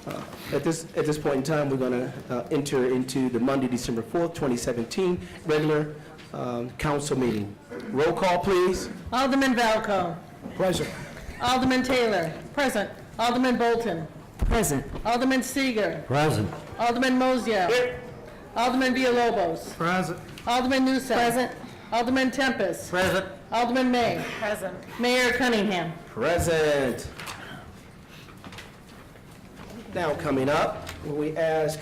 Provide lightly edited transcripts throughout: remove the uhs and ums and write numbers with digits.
At this point in time, we're going to enter into the Monday, December 4th, 2017 regular council meeting. Roll call, please. Alderman Valco. Present. Alderman Taylor. Present. Alderman Bolton. Present. Alderman Seeger. Present. Alderman Mosier. Here. Alderman Villalobos. Present. Alderman Newsom. Present. Alderman Tempest. Present. Alderman May. Present. Mayor Cunningham. Present. Now coming up, we ask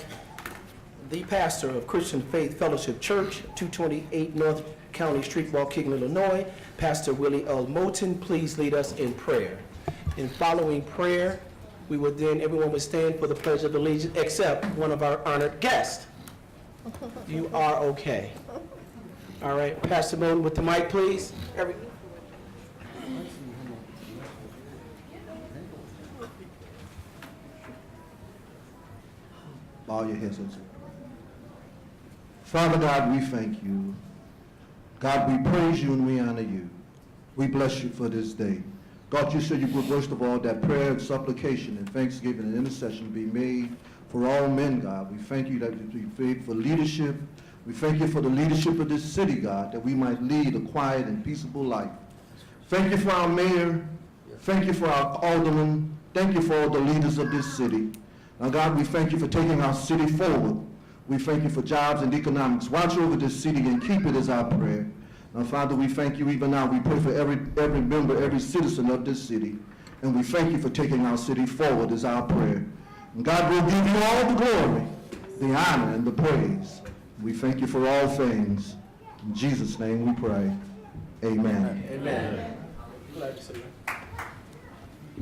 the pastor of Christian Faith Fellowship Church, 228 North County Street, Waukegan, Illinois, Pastor Willie L. Moulton, please lead us in prayer. In following prayer, everyone would stand for the Pledge of Allegiance, except one of our honored guests. You are okay. All right, Pastor Moulton with the mic, please. Bow your heads. Father God, we thank you. God, we praise you and we honor you. We bless you for this day. God, you said you would, first of all, that prayer and supplication and thanksgiving and intercession be made for all men, God. We thank you that we prayed for leadership. We thank you for the leadership of this city, God, that we might lead a quiet and peaceable life. Thank you for our mayor. Thank you for our aldermen. Thank you for all the leaders of this city. Now, God, we thank you for taking our city forward. We thank you for jobs and economics. Watch over this city and keep it as our prayer. Now, Father, we thank you even now. We pray for every member, every citizen of this city. And we thank you for taking our city forward as our prayer. And God will give you all the glory, the honor, and the praise. We thank you for all things. In Jesus' name we pray. Amen. Amen.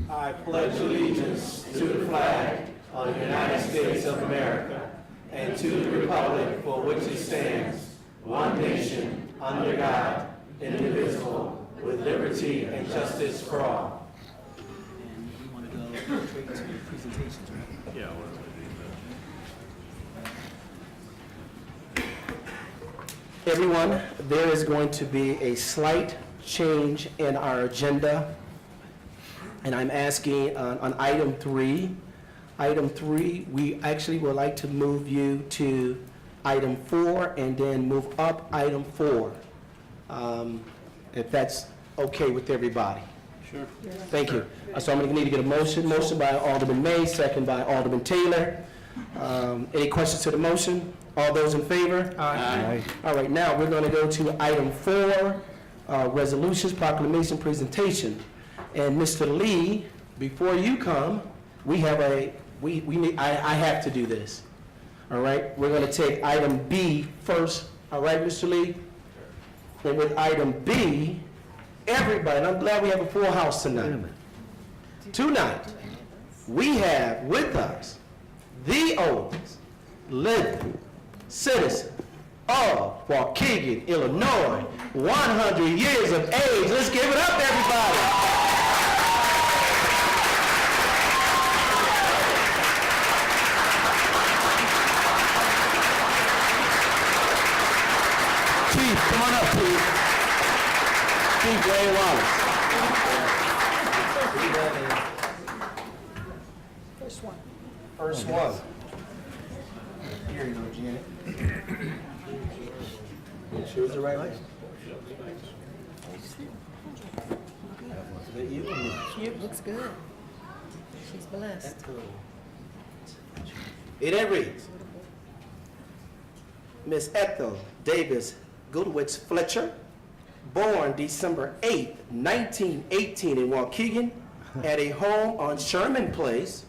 I pledge allegiance to the flag of the United States of America and to the republic for which it stands, one nation, under God, indivisible, with liberty and justice for all. And we want to go straight to presentations, right? Yeah. Everyone, there is going to be a slight change in our agenda, and I'm asking on item 3. Item 3, we actually would like to move you to item 4 and then move up item 4, if that's okay with everybody. Sure. Thank you. So I'm going to need to get a motion by Alderman May, second by Alderman Taylor. Any questions to the motion? All those in favor? Aye. All right, now we're going to go to item 4, resolutions, proclamation, presentation. And Mr. Lee, before you come, we have I have to do this. All right, we're going to take item B first. All right, Mr. Lee? And with item B, everybody, and I'm glad we have a full house tonight. Tonight, we have with us the oldest living citizen of Waukegan, Illinois, 100 years of age. Let's give it up, everybody. Chief, come on up, Chief. Chief Wayne Wallace. First one. Here you go, Janet. Sure it's the right way? Is that you? She looks good. She's blessed. It reads, Miss Ethel Davis Goodwitz Fletcher, born December 8, 1918 in Waukegan, at a home on Sherman Place,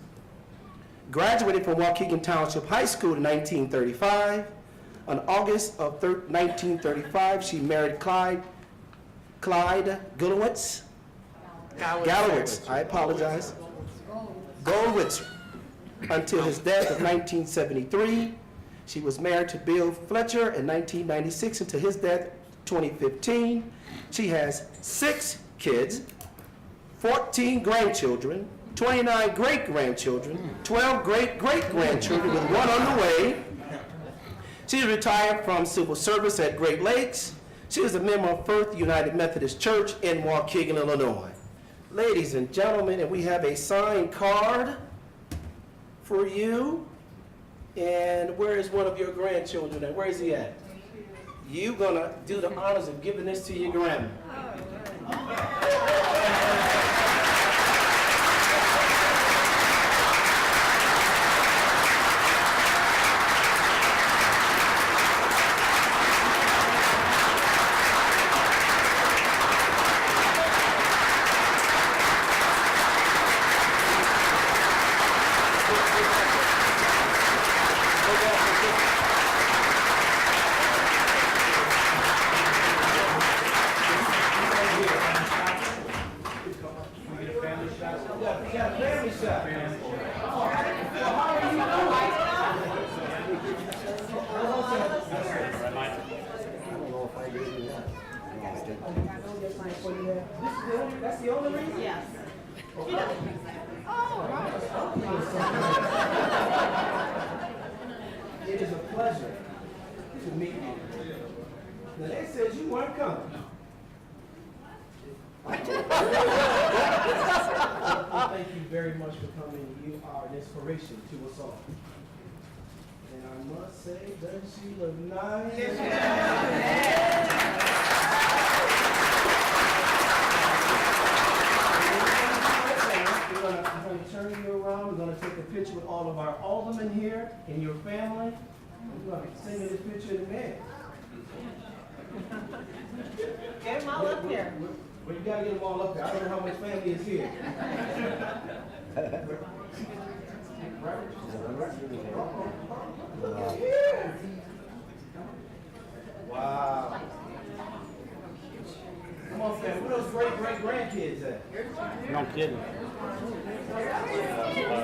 graduated from Waukegan Township High School in 1935. On August of 1935, she married Clyde Goodwitz. Gallowitz, I apologize. Goldwitz, until his death of 1973. She was married to Bill Fletcher in 1996 until his death 2015. She has 6 kids, 14 grandchildren, 29 great-grandchildren, 12 great-great-grandchildren with one on the way. She is retired from civil service at Great Lakes. She is a member of First United Methodist Church in Waukegan, Illinois. Ladies and gentlemen, and we have a signed card for you. And where is one of your grandchildren at? Where is he at? You gonna do the honors of giving this to your grandma. That's the only reason? Yes. It is a pleasure to meet you. Now, they said you weren't coming. Thank you very much for coming. You are an inspiration to us all. And I must say, doesn't she look nice? We're going to turn you around. We're going to take a picture with all of our aldermen here and your family. We're going to send you this picture in a minute. Get them all up here. Well, you got to get them all up there. I don't know how much family is here. Wow. Come on, family. Where those great-great-grandkids at? No kidding.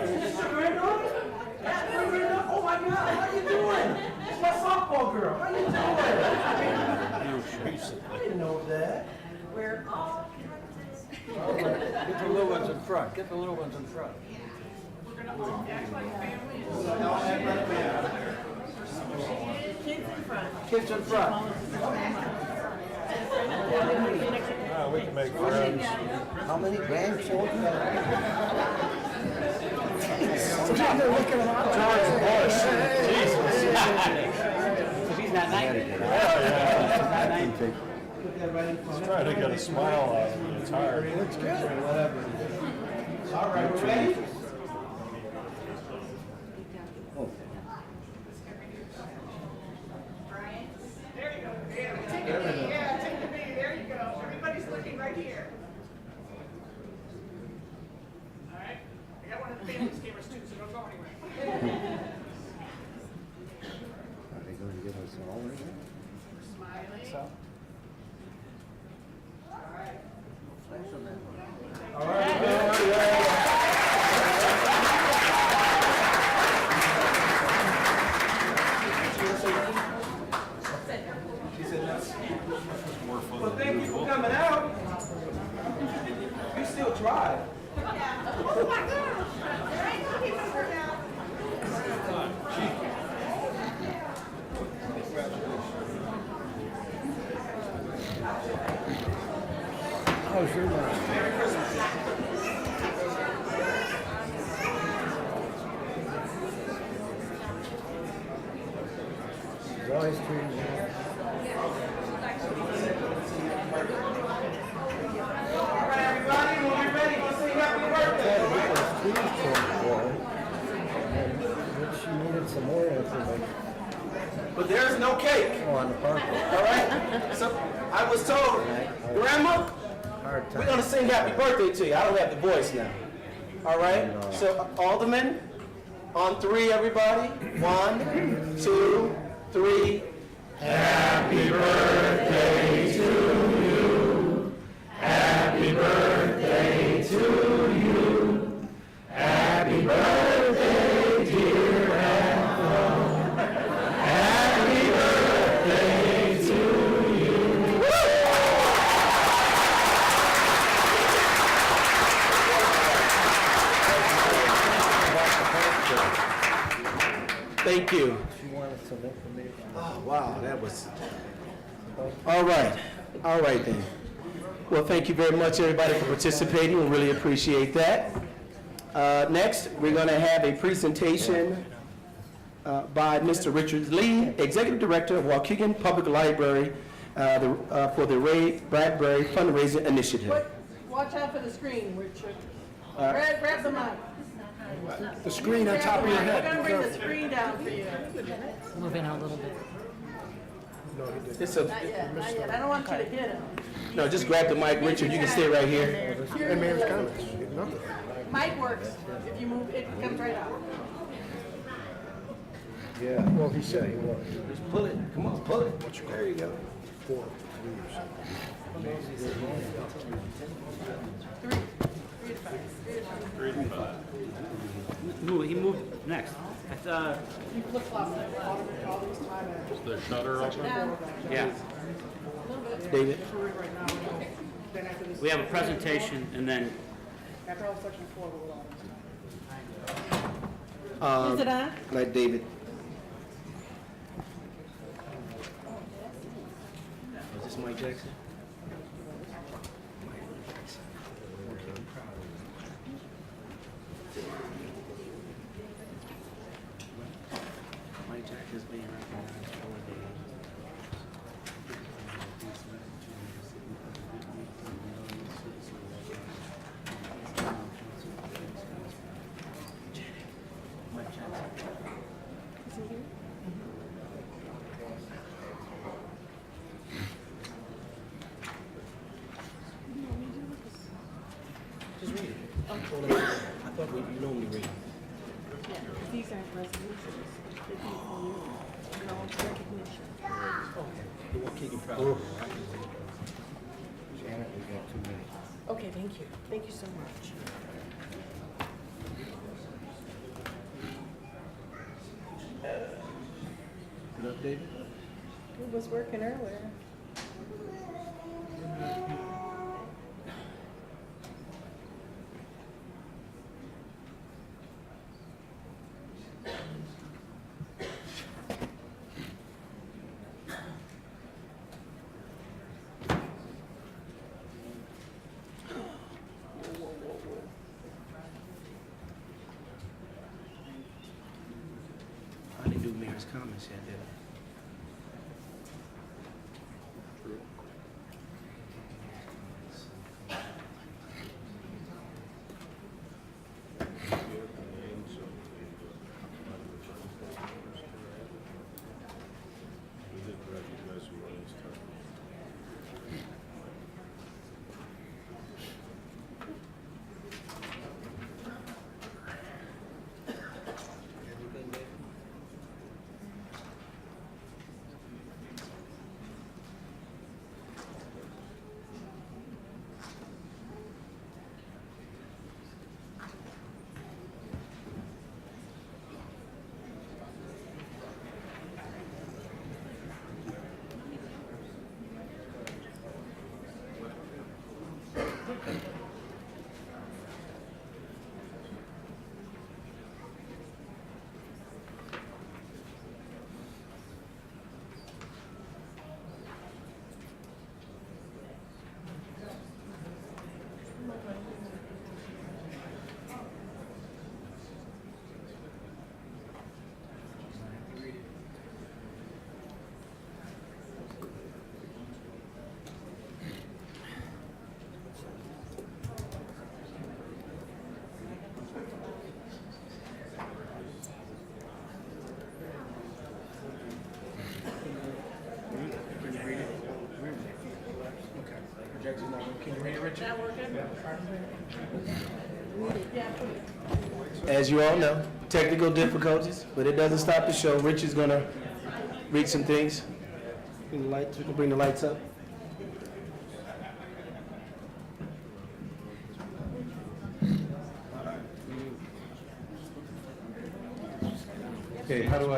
Is this your granddaughter? That's your granddaughter? Oh my God, how you doing? It's my softball girl. How you doing? I didn't know that. We're all All right. Get the little ones in front. Get the little ones in front. kids in front. Kids in front. We can make friends. How many grandchildren? George Bush. Jesus. He's not 90. Put that right in front. Trying to get a smile out of him. It's hard. Looks good. Whatever. All right, we're ready? Well, thank you for coming out. You still tried. Oh my gosh. There ain't no people for now. Oh, sure. Merry Christmas. He's always treating me. All right, everybody, when you're ready, we'll sing happy birthday, all right? She needed some more information But there's no cake, on the park. all right? So I was told, Grandma, Hard we're time. gonna sing happy birthday to you. I don't have the voice now. All right? So Alderman, on three, everybody. 1, 2, 3. Happy birthday to you. Happy birthday to you. Happy birthday, dear Ethel. Happy birthday to you. Thank you. She wanted some information. Oh, wow, that was... All right then. Well, thank you very much, everybody, for participating. We really appreciate that. Next, we're going to have a presentation by Mr. Richard Lee, Executive Director of Waukegan Public Library, for the Ray Bradbury Fundraising Initiative. Watch out for the screen, Richard. right. Grab the mic. The screen on top of your We're head. gonna bring the screen down for you. Move in a little bit. It's a, Not yet, not yet. I don't want you to hit him. no, just grab the mic, Richard. You can stay right here. And mayor's comments. Nothing. Mic works. If you move, it comes right out. Yeah, well, he said he was. Just pull it. Come on, pull it. There you go. 4, 3 or something. He moved next. That's, The shutter open? yeah. David. We have a presentation and then Is it on? Like David. Is this Mike Jackson? Mike Jackson's being recognized for Mike Jackson. Just read it. I thought we normally read it. These aren't resolutions. They're recognition. The Waukegan Proud. Janet, we got 2 minutes. Okay, thank you. Thank you so much. Good up, David? It was working earlier. I didn't do mayor's comments yet, did I? As you all know, technical difficulties, but it doesn't stop the show. Rich is gonna read some things. Bring the lights, we can bring the lights up. Okay, how do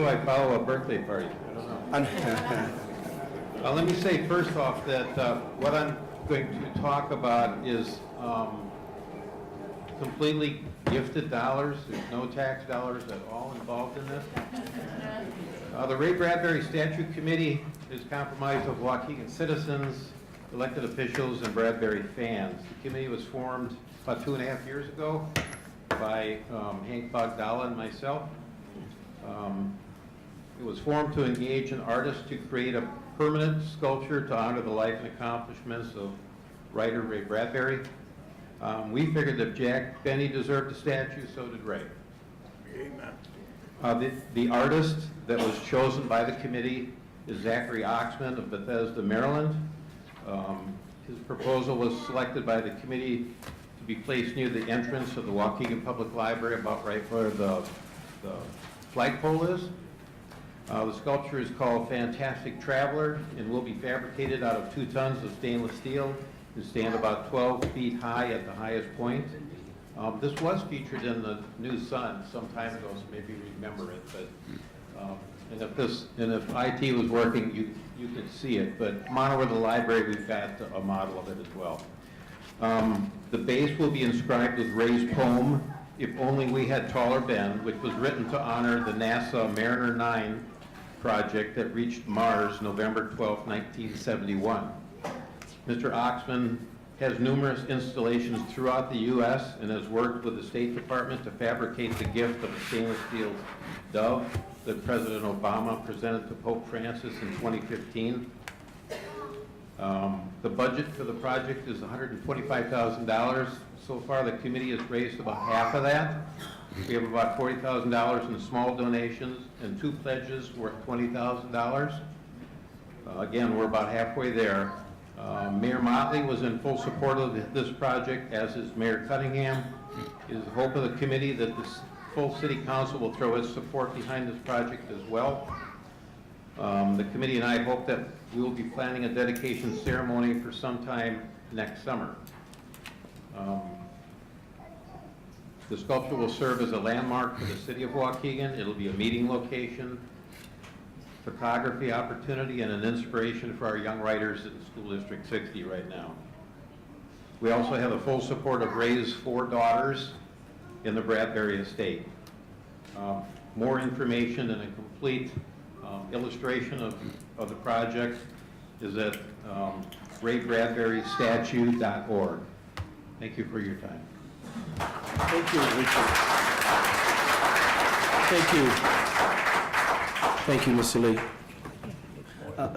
I follow a birthday party? I don't know. Let me say first off that what I'm going to talk about is completely gifted dollars. There's no tax dollars at all involved in this. The Ray Bradbury Statute Committee is comprised of Waukegan citizens, elected officials, and Bradbury fans. The committee was formed about 2.5 years ago by Hank Bogdala and myself. It was formed to engage an artist to create a permanent sculpture to honor the life and accomplishments of writer Ray Bradbury. We figured that Jack Benny deserved a statue, so did Ray. The artist that was chosen by the committee is Zachary Oxman of Bethesda, Maryland. His proposal was selected by the committee to be placed near the entrance of the Waukegan Public Library, about right where the flagpole is. The sculpture is called Fantastic Traveler and will be fabricated out of 2 tons of stainless steel and stand about 12 feet high at the highest point. This was featured in the New Sun some time ago, so maybe you remember it. But and if IT was working, you could see it. But come on over to the library, we've got a model of it as well. The base will be inscribed with Ray's poem, "If Only We Had Taller Ben," which was written to honor the NASA Mariner 9 project that reached Mars November 12, 1971. Mr. Oxman has numerous installations throughout the U.S. and has worked with the State Department to fabricate the gift of a stainless steel dove that President Obama presented to Pope Francis in 2015. The budget for the project is $125,000. So far, the committee has raised about half of that. We have about $40,000 in small donations and 2 pledges worth $20,000. Again, we're about halfway there. Mayor Motley was in full support of this project, as is Mayor Cunningham. It is the hope of the committee that the full city council will throw its support behind this project as well. The committee and I hope that we will be planning a dedication ceremony for sometime next summer. The sculpture will serve as a landmark for the city of Waukegan. It'll be a meeting location, photography opportunity, and an inspiration for our young writers in School District 60 right now. We also have the full support of Ray's 4 daughters in the Bradbury estate. More information and a complete illustration of the project is at raybradburystatue.org. Thank you for your time. Thank you, Richard. Thank you. Thank you, Mr. Lee.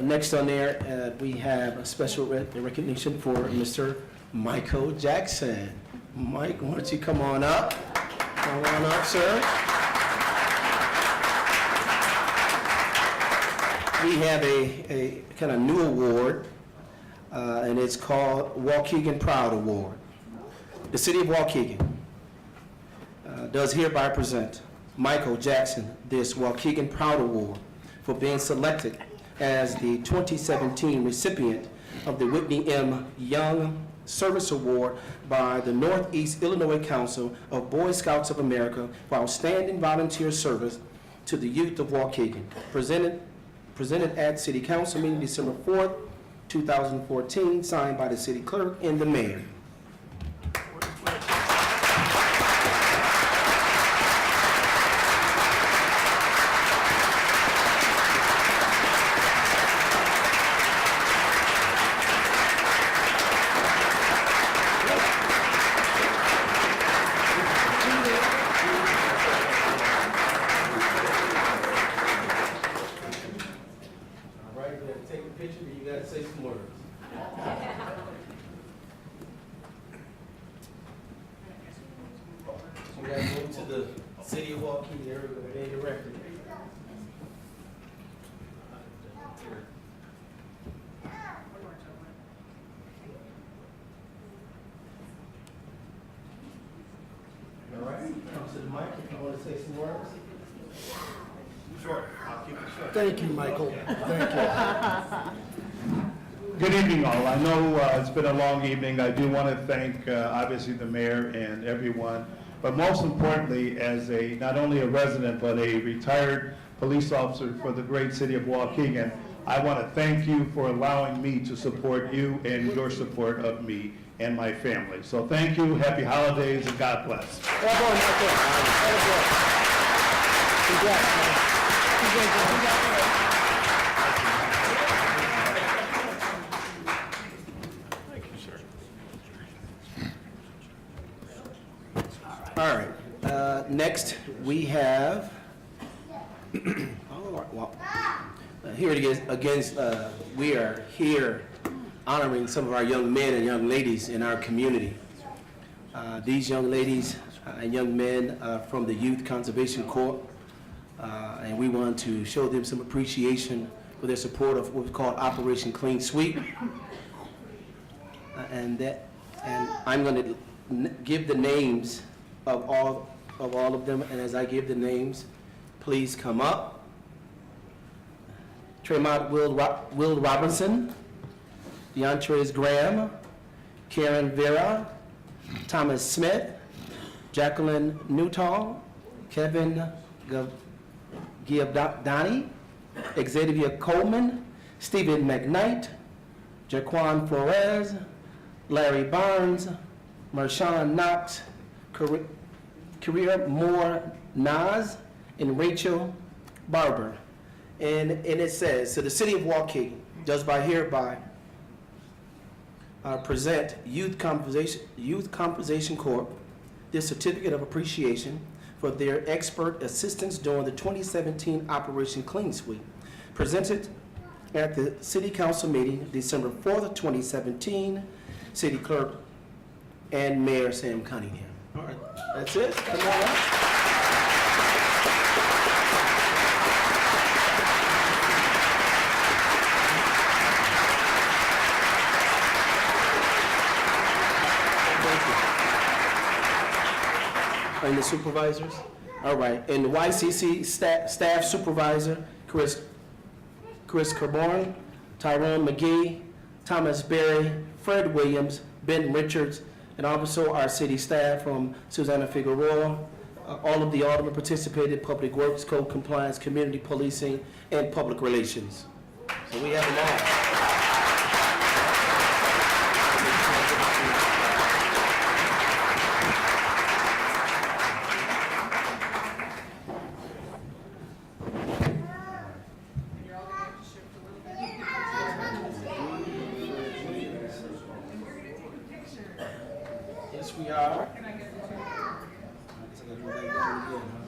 Next on there, we have a special recognition for Mr. Michael Jackson. Mike, why don't you come on up? Come on up, sir. We have a kind of new award, and it's called Waukegan Proud Award. The City of Waukegan does hereby present Michael Jackson this Waukegan Proud Award for being selected as the 2017 recipient of the Whitney M. Young Service Award by the Northeast Illinois Council of Boy Scouts of America for outstanding volunteer service to the youth of Waukegan. Presented at City Council meeting December 4th, 2014, signed by the city clerk and the mayor. Take a picture, but you gotta say some words. So we gotta go to the city of Waukegan, there we go, they directed. All right, come to the mic if you wanna say some words. Thank you, Michael. Thank you. Good evening, all. I know it's been a long evening. I do want to thank, obviously, the mayor and everyone, but most importantly, as not only a resident, but a retired police officer for the great city of Waukegan, I want to thank you for allowing me to support you and your support of me and my family. So thank you, happy holidays, and God bless. All right, next we have, all right, well, here it is, we are here honoring some of our young men and young ladies in our community. These young ladies and young men from the Youth Conservation Corps, and we want to show them some appreciation for their support of what we call Operation Clean Sweep. And I'm going to give the names of all of them, and as I give the names, please come up. Tremont Will Robinson, DeAndres Graham, Karen Vera, Thomas Smith, Jacqueline Newton, Kevin Giabdani, Xavier Coleman, Stephen McKnight, Jaquan Flores, Larry Barnes, Marshawn Knox, Career Moore Nas, and Rachel Barber. And it says, so the city of Waukegan does by hereby present Youth Compensation Corp. this certificate of appreciation for their expert assistance during the 2017 Operation Clean Sweep, presented at the City Council meeting December 4th, 2017. City Clerk and Mayor Sam Cunningham. All right, that's it. Come on up. And the supervisors? All right, and the YCC staff supervisor, Chris Carborn, Tyrone McGee, Thomas Berry, Fred Williams, Ben Richards, and also our city staff from Susanna Figueroa. All of the aldermen participated, Public Works, Code Compliance, Community Policing, and Public Relations. So we have them all. Yes, we are. I guess I gotta go back down again, huh?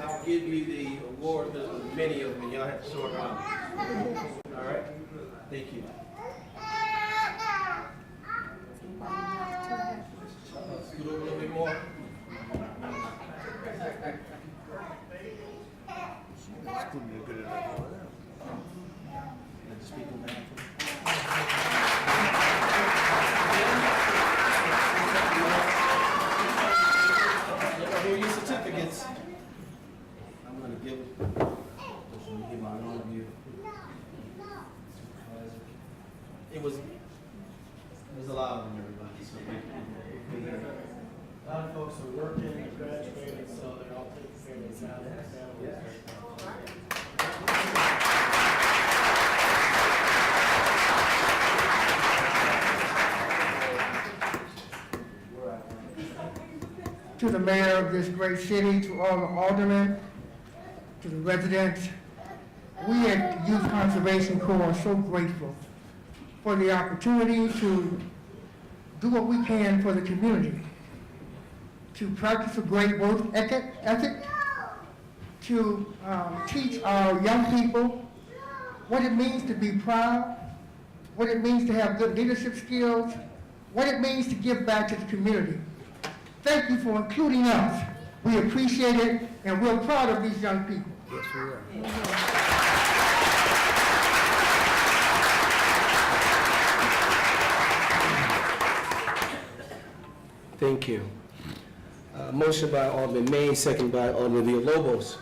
I'll give you the award, there's many of them, and y'all have to sort out. All right? Thank you. Scoot over a little bit more. Here are your certificates. I'm going to give all of you. It was a lot of them, everybody. So a lot of folks are working and graduating, so they're all taking care of their families. To the mayor of this great city, to all the aldermen, to the residents, we at Youth Conservation Corps are so grateful for the opportunity to do what we can for the community, to practice a great work ethic, to teach our young people what it means to be proud, what it means to have good leadership skills, what it means to give back to the community. Thank you for including us. We appreciate it, and we're proud of these young people. Yes, we are. Thank you. Motion by Alderman May, second by Alderman Villalobos,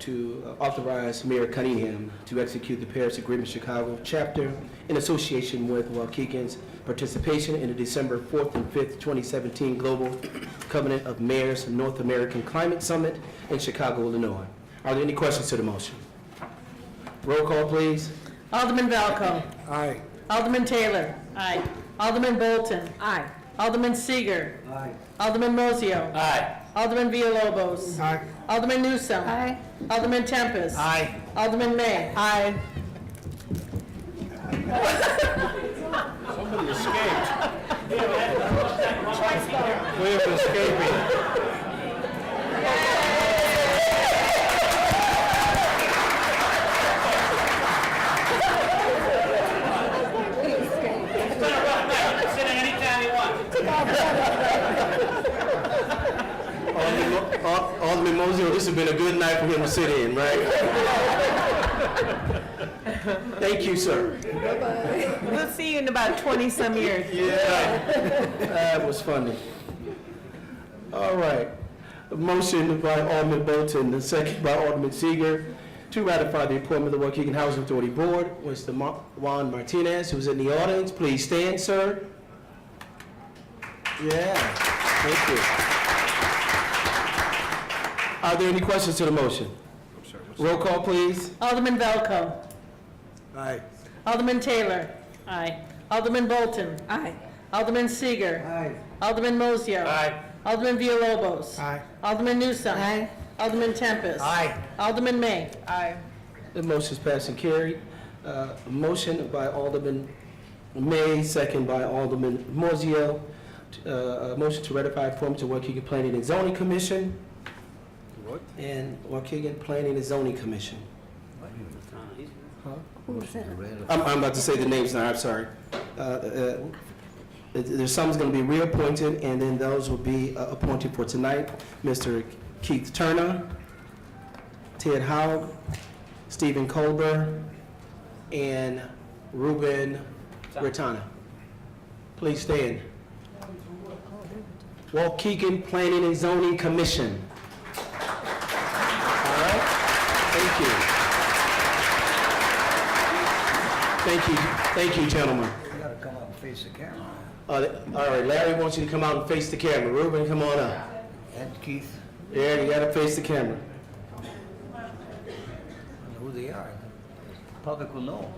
to authorize Mayor Cunningham to execute the Paris Agreement Chicago chapter in association with Waukegan's participation in the December 4th and 5th, 2017 Global Covenant of Mayors North American Climate Summit in Chicago, Illinois. Are there any questions to the motion? Roll call, please. Alderman Valco. Aye. Alderman Taylor. Aye. Alderman Bolton. Aye. Alderman Seager. Aye. Alderman Mozio. Aye. Alderman Villalobos. Aye. Alderman Newsome. Aye. Alderman Tempest. Aye. Alderman May. Aye. Somebody escaped. We have an escaping. Alderman Mozio, this has been a good night for him to sit in, right? Thank you, sir. We'll see you in about 20-some years. Yeah, that was funny. All right. A motion by Alderman Bolton, the second by Alderman Seager, to ratify the appointment of the Waukegan Housing Authority Board. Mr. Juan Martinez, who's in the audience, please stand, sir. Yeah, thank you. Are there any questions to the motion? Roll call, please. Alderman Velco. Aye. Alderman Taylor. Aye. Alderman Bolton. Aye. Alderman Seager. Aye. Alderman Mozio. Aye. Alderman Villalobos. Aye. Alderman Newsome. Aye. Alderman Tempest. Aye. Alderman May. Aye. The motion is passed and carried. A motion by Alderman May, second by Alderman Mozio. A motion to ratify appointment to Waukegan Planning and Zoning Commission. What? And Waukegan Planning and Zoning Commission. Huh? I'm about to say the names now, I'm sorry. There's some's going to be reappointed, and then those will be appointed for tonight. Mr. Keith Turner, Ted Haug, Stephen Colbert, and Ruben Gritana. Please stand. Waukegan Planning and Zoning Commission. All right, thank you. Thank you, gentlemen. You gotta come up and face the camera. All right, Larry wants you to come out and face the camera. Ruben, come on up. And Keith, Yeah, you gotta face the camera. I know who they are. The public will know.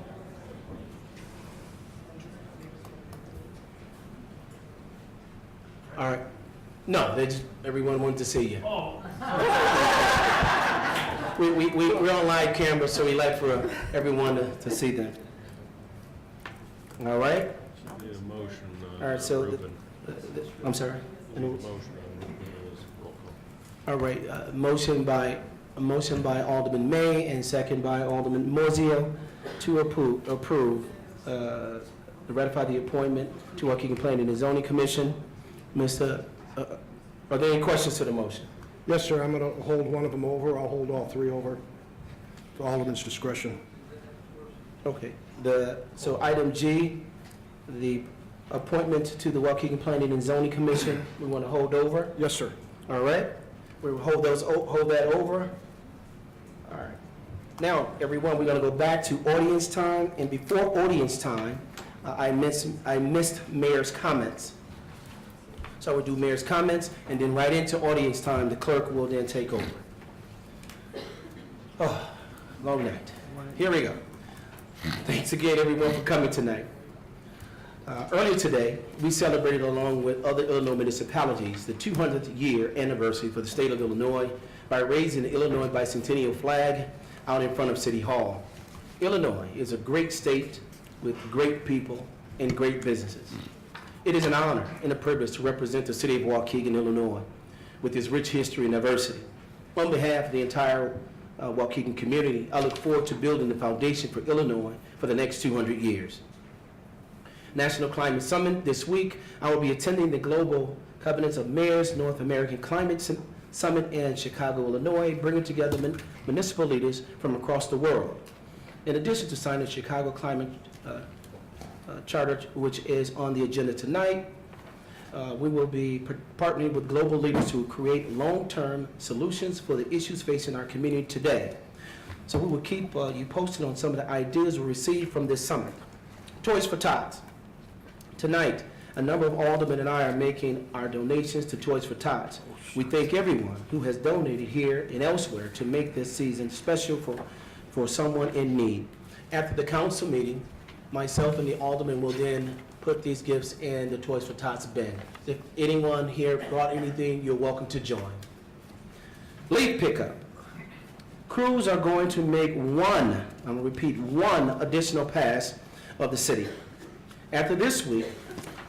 All right. No, everyone wanted to see you. We're on live camera, so we like for everyone to see them. All right? Need a motion. All right, so, Ruben. I'm sorry? Need a motion on Ruben as roll call. All right, motion by Alderman May and second by Alderman Mozio to approve, to ratify the appointment to Waukegan Planning and Zoning Commission. Mr., are there any questions to the motion? Yes, sir, I'm going to hold one of them over. I'll hold all three over for Alderman's discretion. Okay, so item G, the appointment to the Waukegan Planning and Zoning Commission, we want to hold over. Yes, sir. All right, we will hold that over. All right. Now, everyone, we're going to go back to audience time, and before audience time, I missed mayor's comments. So we'll do mayor's comments, and then right into audience time, the clerk will then take over. Oh, long night. Here we go. Thanks again, everyone, for coming tonight. Earlier today, we celebrated, along with other Illinois municipalities, the 200th year anniversary for the state of Illinois by raising the Illinois bicentennial flag out in front of City Hall. Illinois is a great state with great people and great businesses. It is an honor and a privilege to represent the city of Waukegan, Illinois, with its rich history and diversity. On behalf of the entire Waukegan community, I look forward to building the foundation for Illinois for the next 200 years. National Climate Summit this week, I will be attending the Global Covenants of Mayors North American Climate Summit in Chicago, Illinois, bringing together municipal leaders from across the world. In addition to signing the Chicago Climate Charter, which is on the agenda tonight, we will be partnering with global leaders to create long-term solutions for the issues facing our community today. So we will keep you posted on some of the ideas we received from this summit. Toys for Tots. Tonight, a number of aldermen and I are making our donations to Toys for Tots. We thank everyone who has donated here and elsewhere to make this season special for someone in need. After the council meeting, myself and the aldermen will then put these gifts in the Toys for Tots bin. If anyone here brought anything, you're welcome to join. Leaf pickup. Crews are going to make one, I'm gonna repeat, one additional pass of the city. After this week,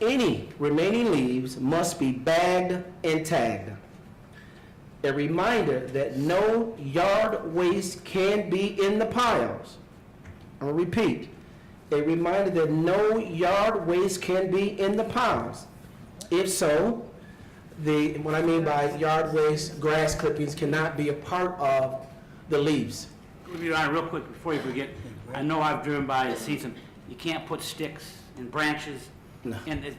any remaining leaves must be bagged and tagged. A reminder that no yard waste can be in the piles. I'm gonna repeat, a reminder that no yard waste can be in the piles. If so, what I mean by yard waste, grass clippings cannot be a part of the leaves. Your Honor, real quick, before you forget, I know I've driven by and seen some, you can't put sticks and branches, No. and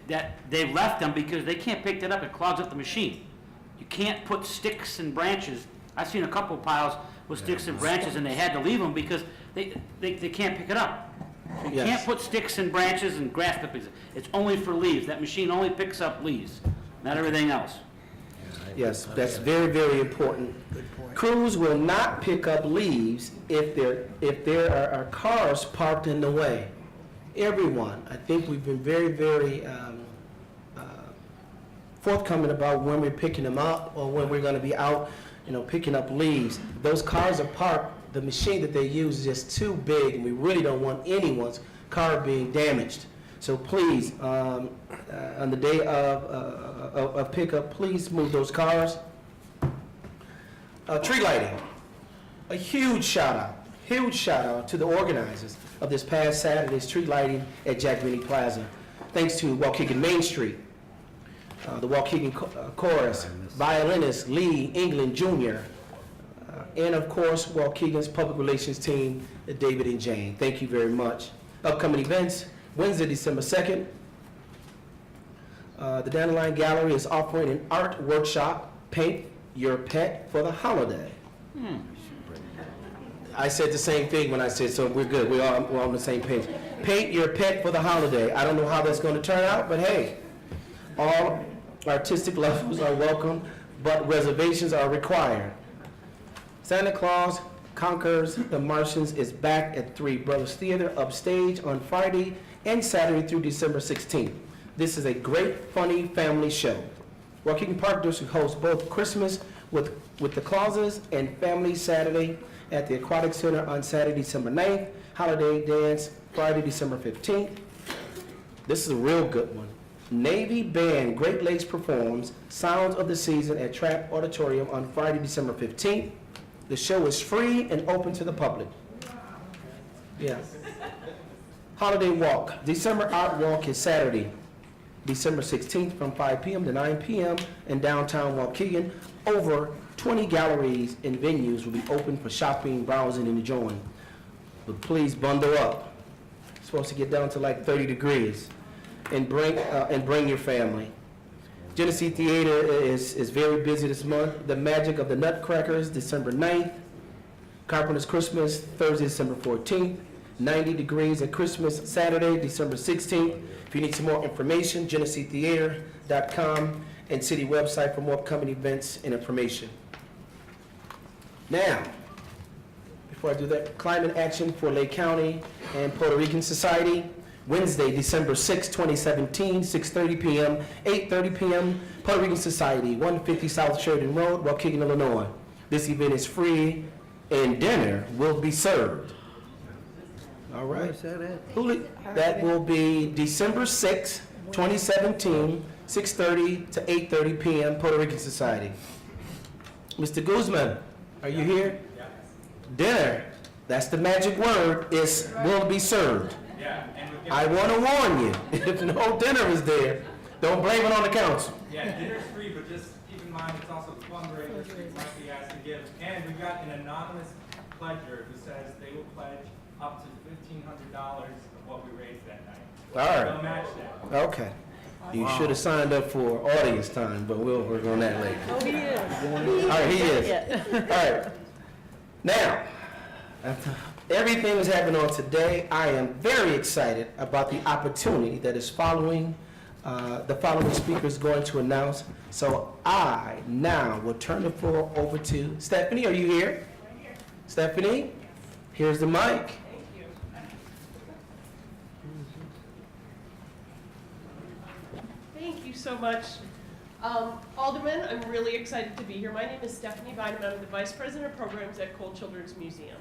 they've left them because they can't pick that up, it clogs up the machine. You can't put sticks and branches, I've seen a couple piles with sticks and branches, and they had to leave them because they can't pick it up. So you Yes. can't put sticks and branches and grass clippings, it's only for leaves, that machine only picks up leaves, not everything else. Yes, that's very, very important. Crews will not pick up leaves if there are cars parked in the way. Everyone, I think we've been very, very forthcoming about when we're picking them up or when we're going to be out, picking up leaves. Those cars are parked, the machine that they use is just too big, and we really don't want anyone's car being damaged. So please, on the day of pickup, please move those cars. Tree lighting. A huge shout out to the organizers of this past Saturday's tree lighting at Jack Benny Plaza. Thanks to Waukegan Main Street, the Waukegan Chorus, violinist Lee England Jr., and of course, Waukegan's public relations team, David and Jane. Thank you very much. Upcoming events, Wednesday, December 2nd, the Dandelion Gallery is offering an art workshop, Paint Your Pet for the Holiday. I said the same thing when I said, so we're good, we're on the same page. Paint Your Pet for the Holiday. I don't know how that's going to turn out, but hey, all artistic levels are welcome, but reservations are required. Santa Claus Conquers the Martians is back at Three Brothers Theater upstage on Friday and Saturday through December 16th. This is a great, funny family show. Waukegan Park District hosts both Christmas with the Clauses and Family Saturday at the Aquatic Center on Saturday, December 9th, Holiday Dance Friday, December 15th. This is a real good one. Navy Band Great Lakes performs Sounds of the Season at Trapp Auditorium on Friday, December 15th. The show is free and open to the public. Yeah. Holiday Walk. December Art Walk is Saturday, December 16th from 5 p.m. to 9 p.m. in downtown Waukegan. Over 20 galleries and venues will be open for shopping, browsing, and enjoying. But please bundle up. It's supposed to get down to like 30 degrees. And bring your family. Genesee Theater is very busy this month. The Magic of the Nutcrackers, December 9th. Carpenter's Christmas, Thursday, December 14th. 90 Degrees at Christmas, Saturday, December 16th. If you need some more information, GeneseeTheater.com and city website for more upcoming events and information. Now, before I do that, climate action for Lake County and Puerto Rican Society. Wednesday, December 6, 2017, 6:30 p.m., 8:30 p.m., Puerto Rican Society, 150 South Sheridan Road, Waukegan, Illinois. This event is free and dinner will be served. All right. That will be December 6, 2017, 6:30 to 8:30 p.m., Puerto Rican Society. Mr. Guzman, are you here? Dinner, that's the magic word, will be served. I want to warn you, if no dinner is there, don't blame it on the council. Yeah, dinner's free, but just keep in mind it's also fundraisers we might be asked to give. And we've got an anonymous pledger who says they will pledge up to $1,500 of what we raised that night. All right. They'll match that. Okay. You should have signed up for audience time, but we'll work on that later. Oh, he is. All right, he is. Yeah. All right. Now, everything is happening on today. I am very excited about the opportunity that is following. The following speaker is going to announce. So I now will turn the floor over to Stephanie. Are you here? Stephanie, here's the mic. you so much. Alderman, I'm really excited to be here. My name is Stephanie Bynum. I'm the Vice President of Programs at Cole Children's Museum.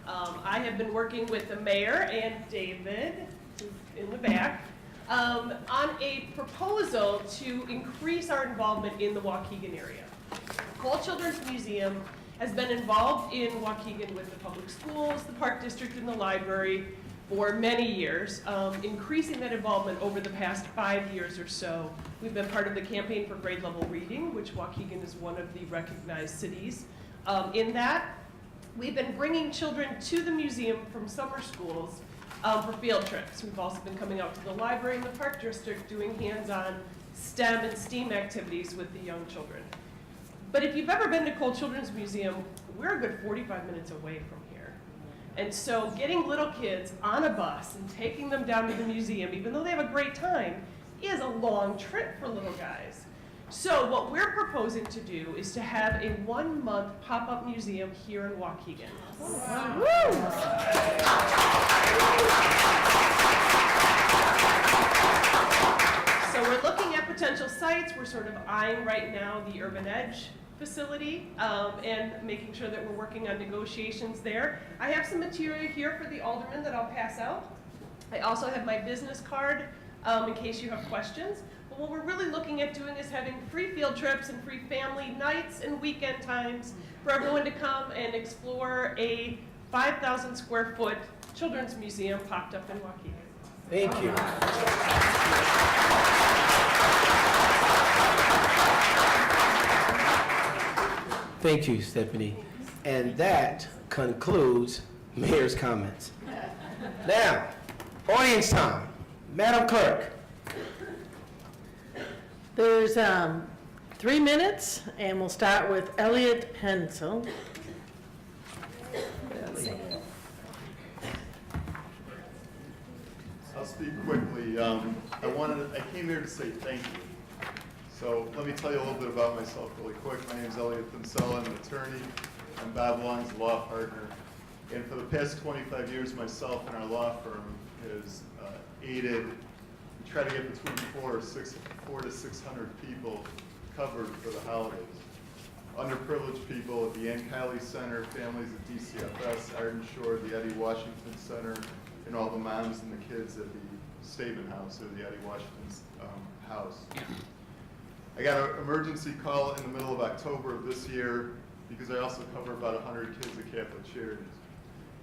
I have been working with the mayor and David, who's in the back, on a proposal to increase our involvement in the Waukegan area. Cole Children's Museum has been involved in Waukegan with the public schools, the park district, and the library for many years, increasing that involvement over the past 5 years or so. We've been part of the campaign for grade level reading, which Waukegan is one of the recognized cities in that. We've been bringing children to the museum from summer schools for field trips. We've also been coming out to the library and the park district doing hands-on STEM and STEAM activities with the young children. But if you've ever been to Cole Children's Museum, we're a good 45 minutes away from here. And so getting little kids on a bus and taking them down to the museum, even though they have a great time, is a long trip for little guys. So what we're proposing to do is to have a 1-month pop-up museum here in Waukegan. So we're looking at potential sites. We're sort of eyeing right now the Urban Edge facility and making sure that we're working on negotiations there. I have some material here for the aldermen that I'll pass out. I also have my business card in case you have questions. But what we're really looking at doing is having free field trips and free family nights and weekend times for everyone to come and explore a 5,000 square foot children's museum popped up in Waukegan. Thank you. Thank you, Stephanie. And that concludes Mayor's comments. Now, audience time. Madam Clerk. There's 3 minutes, and we'll start with Elliot Hensel. I'll speak quickly. I came here to say thank you. So let me tell you a little bit about myself really quick. My name is Elliot Hensel. I'm an attorney. I'm Bob Long's law partner. And for the past 25 years, myself and our law firm has aided. We try to get between 400 to 600 people covered for the holidays. Underprivileged people at the Ann Kiley Center, families at DCFS, Arden Shore, the Eddie Washington Center, and all the moms and the kids at the Statement House, or the Eddie Washington's house. I got an emergency call in the middle of October of this year because I also cover about 100 kids at Catholic Charities.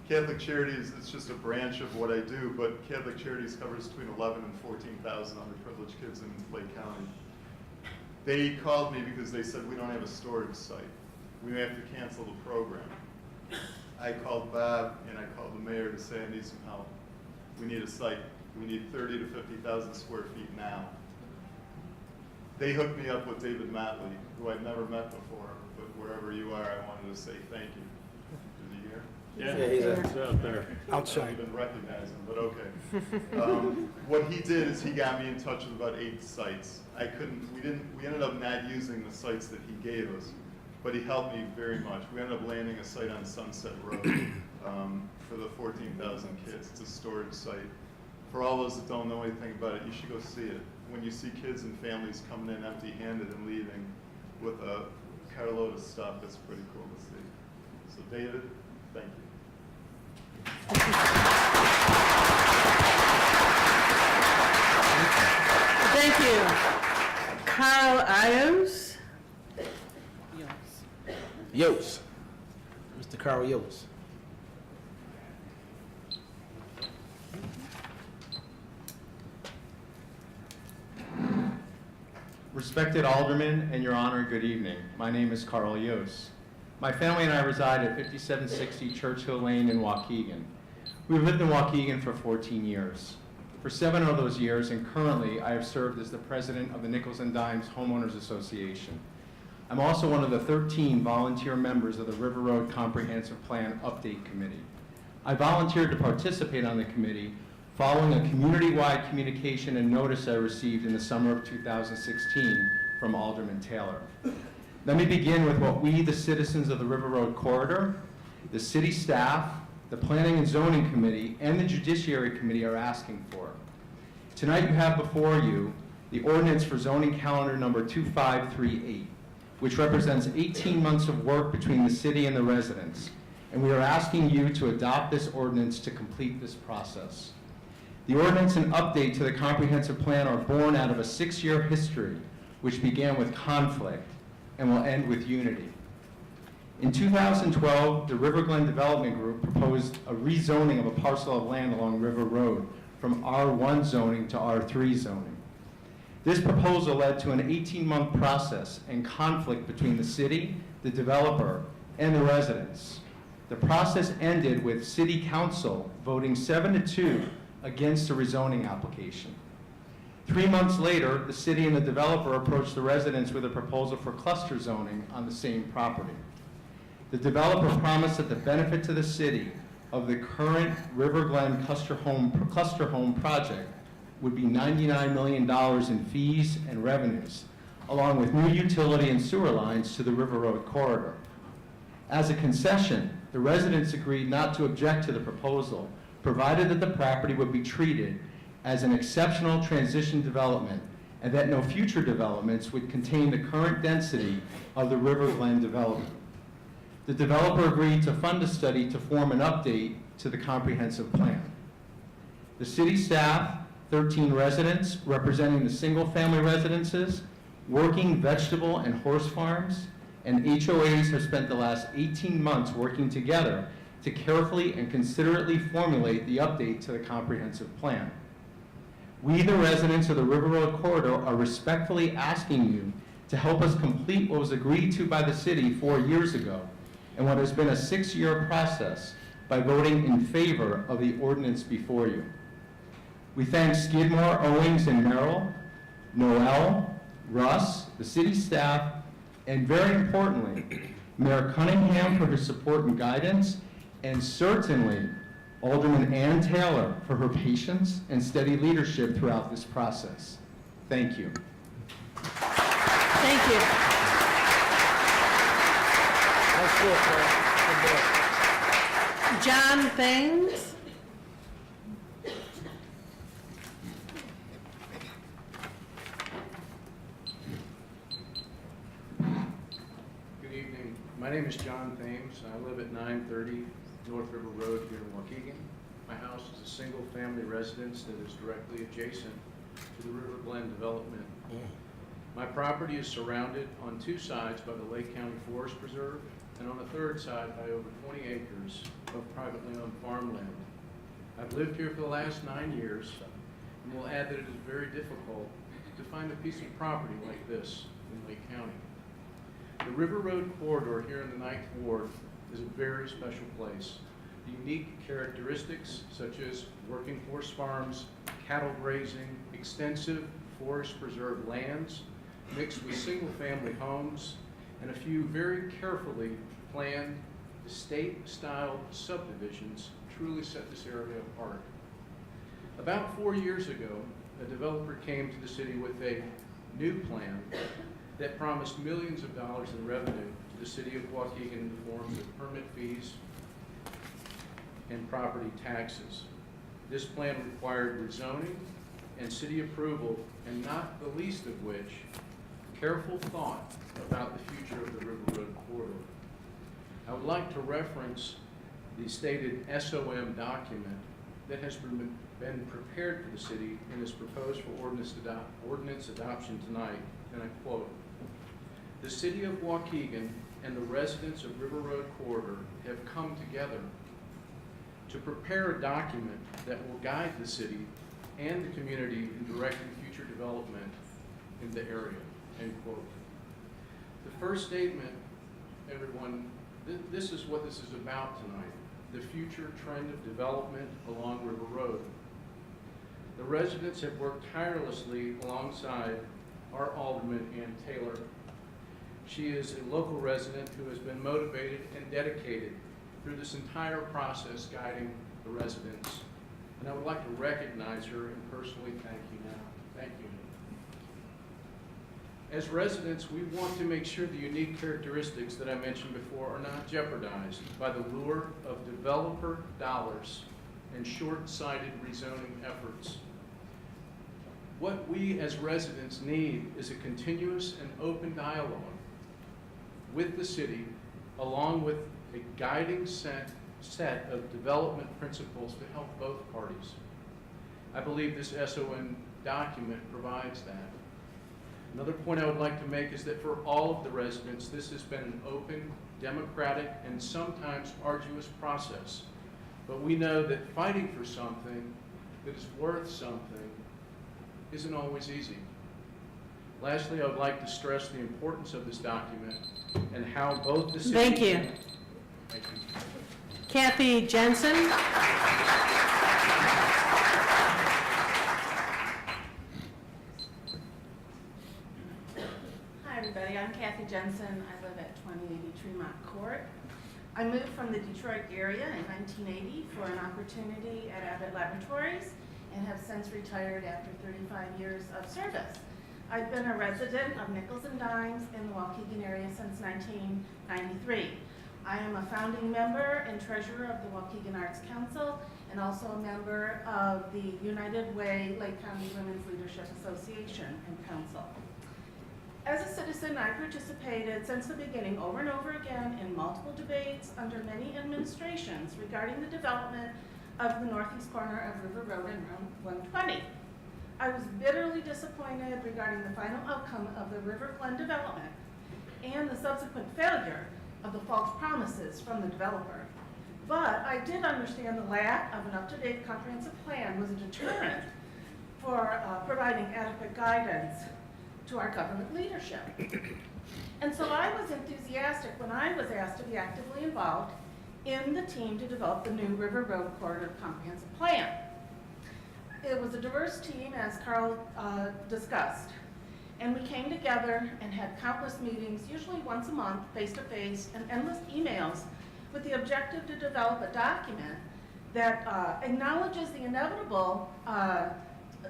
Catholic Charities is just a branch of what I do, but Catholic Charities covers between 11 and 14,000 underprivileged kids in Lake County. They called me because they said, we don't have a storage site. We may have to cancel the program. I called Bob and I called the mayor to say, I need some help. We need a site. We need 30 to 50,000 square feet now. They hooked me up with David Motley, who I'd never met before, but wherever you are, I wanted to say thank you. Is he here? Yeah, he's out there. I don't even recognize him, but okay. What he did is he got me in touch with about 8 sites. We ended up not using the sites that he gave us, but he helped me very much. We ended up landing a site on Sunset Road for the 14,000 kids. It's a storage site. For all those that don't know anything about it, you should go see it. When you see kids and families coming in empty-handed and leaving with a carload of stuff, it's pretty cool to see. So David, thank you. Thank you. Carl Ios. Yost. Mr. Carl Yost. Respected Alderman and Your Honor, good evening. My name is Carl Yost. My family and I reside at 5760 Churchill Lane in Waukegan. We've lived in Waukegan for 14 years. For 7 of those years, and currently, I have served as the president of the Nickels and Dimes Homeowners Association. I'm also one of the 13 volunteer members of the River Road Comprehensive Plan Update Committee. I volunteered to participate on the committee following a community-wide communication and notice I received in the summer of 2016 from Alderman Taylor. Let me begin with what we, the citizens of the River Road Corridor, the city staff, the Planning and Zoning Committee, and the Judiciary Committee are asking for. Tonight you have before you the ordinance for zoning calendar number 2538, which represents 18 months of work between the city and the residents. And we are asking you to adopt this ordinance to complete this process. The ordinance and update to the comprehensive plan are born out of a 6-year history, which began with conflict and will end with unity. In 2012, the River Glen Development Group proposed a rezoning of a parcel of land along River Road from R1 zoning to R3 zoning. This proposal led to an 18-month process and conflict between the city, the developer, and the residents. The process ended with City Council voting 7-2 against the rezoning application. 3 months later, the city and the developer approached the residents with a proposal for cluster zoning on the same property. The developer promised that the benefit to the city of the current River Glen cluster home project would be $99 million in fees and revenues, along with new utility and sewer lines to the River Road corridor. As a concession, the residents agreed not to object to the proposal, provided that the property would be treated as an exceptional transition development and that no future developments would contain the current density of the River Glen development. The developer agreed to fund a study to form an update to the comprehensive plan. The city staff, 13 residents representing the single-family residences, working vegetable and horse farms, and HOAs have spent the last 18 months working together to carefully and considerately formulate the update to the comprehensive plan. We, the residents of the River Road corridor, are respectfully asking you to help us complete what was agreed to by the city 4 years ago and what has been a 6-year process by voting in favor of the ordinance before you. We thank Skidmore, Owings, and Merrill, Noel, Russ, the city staff, and very importantly, Mayor Cunningham for his support and guidance, and certainly Alderman Ann Taylor for her patience and steady leadership throughout this process. Thank you. Thank you. John Thames. Good evening. My name is John Thames. I live at 930 North River Road here in Waukegan. My house is a single-family residence that is directly adjacent to the River Glen development. My property is surrounded on 2 sides by the Lake County Forest Preserve and on a 3rd side by over 20 acres of privately owned farmland. I've lived here for the last 9 years and will add that it is very difficult to find a piece of property like this in Lake County. The River Road corridor here in the 9th Ward is a very special place. Unique characteristics such as working horse farms, cattle grazing, extensive forest preserve lands, mixed with single-family homes, and a few very carefully planned, estate-style subdivisions truly set this area apart. About 4 years ago, a developer came to the city with a new plan that promised millions of dollars in revenue to the city of Waukegan in the forms of permit fees and property taxes. This plan required rezoning and city approval, and not the least of which, careful thought about the future of the River Road corridor. I would like to reference the stated SOM document that has been prepared for the city and is proposed for ordinance adoption tonight, and I quote, "The city of Waukegan and the residents of River Road corridor have come together to prepare a document that will guide the city and the community in directing future development in the area," end quote. The first statement, everyone, this is what this is about tonight, the future trend of development along River Road. The residents have worked tirelessly alongside our Alderman Ann Taylor. She is a local resident who has been motivated and dedicated through this entire process guiding the residents. And I would like to recognize her and personally thank you now. Thank you. As residents, we want to make sure the unique characteristics that I mentioned before are not jeopardized by the lure of developer dollars and short-sighted rezoning efforts. What we as residents need is a continuous and open dialogue with the city, along with a guiding set of development principles to help both parties. I believe this SON document provides that. Another point I would like to make is that for all of the residents, this has been an open, democratic, and sometimes arduous process. But we know that fighting for something that is worth something isn't always easy. Lastly, I would like to stress the importance of this document and how both the city... Thank you. Thank you. Kathy Jensen. Hi, everybody. I'm Kathy Jensen. I live at 2080 Tremont Court. I moved from the Detroit area in 1980 for an opportunity at Abbott Laboratories and have since retired after 35 years of service. I've been a resident of Nichols and Dimes in the Waukegan area since 1993. I am a founding member and treasurer of the Waukegan Arts Council and also a member of the United Way Lake County Women's Leadership Association and Council. As a citizen, I participated since the beginning over and over again in multiple debates under many administrations regarding the development of the northeast corner of River Road and Route 120. I was bitterly disappointed regarding the final outcome of the River Glen development and the subsequent failure of the false promises from the developer. But I did understand the lack of an up-to-date comprehensive plan was a deterrent for providing adequate guidance to our government leadership. And so I was enthusiastic when I was asked to be actively involved in the team to develop the new River Road Corridor Comprehensive Plan. It was a diverse team, as Carl discussed, and we came together and had countless meetings, usually once a month, face-to-face, and endless emails with the objective to develop a document that acknowledges the inevitable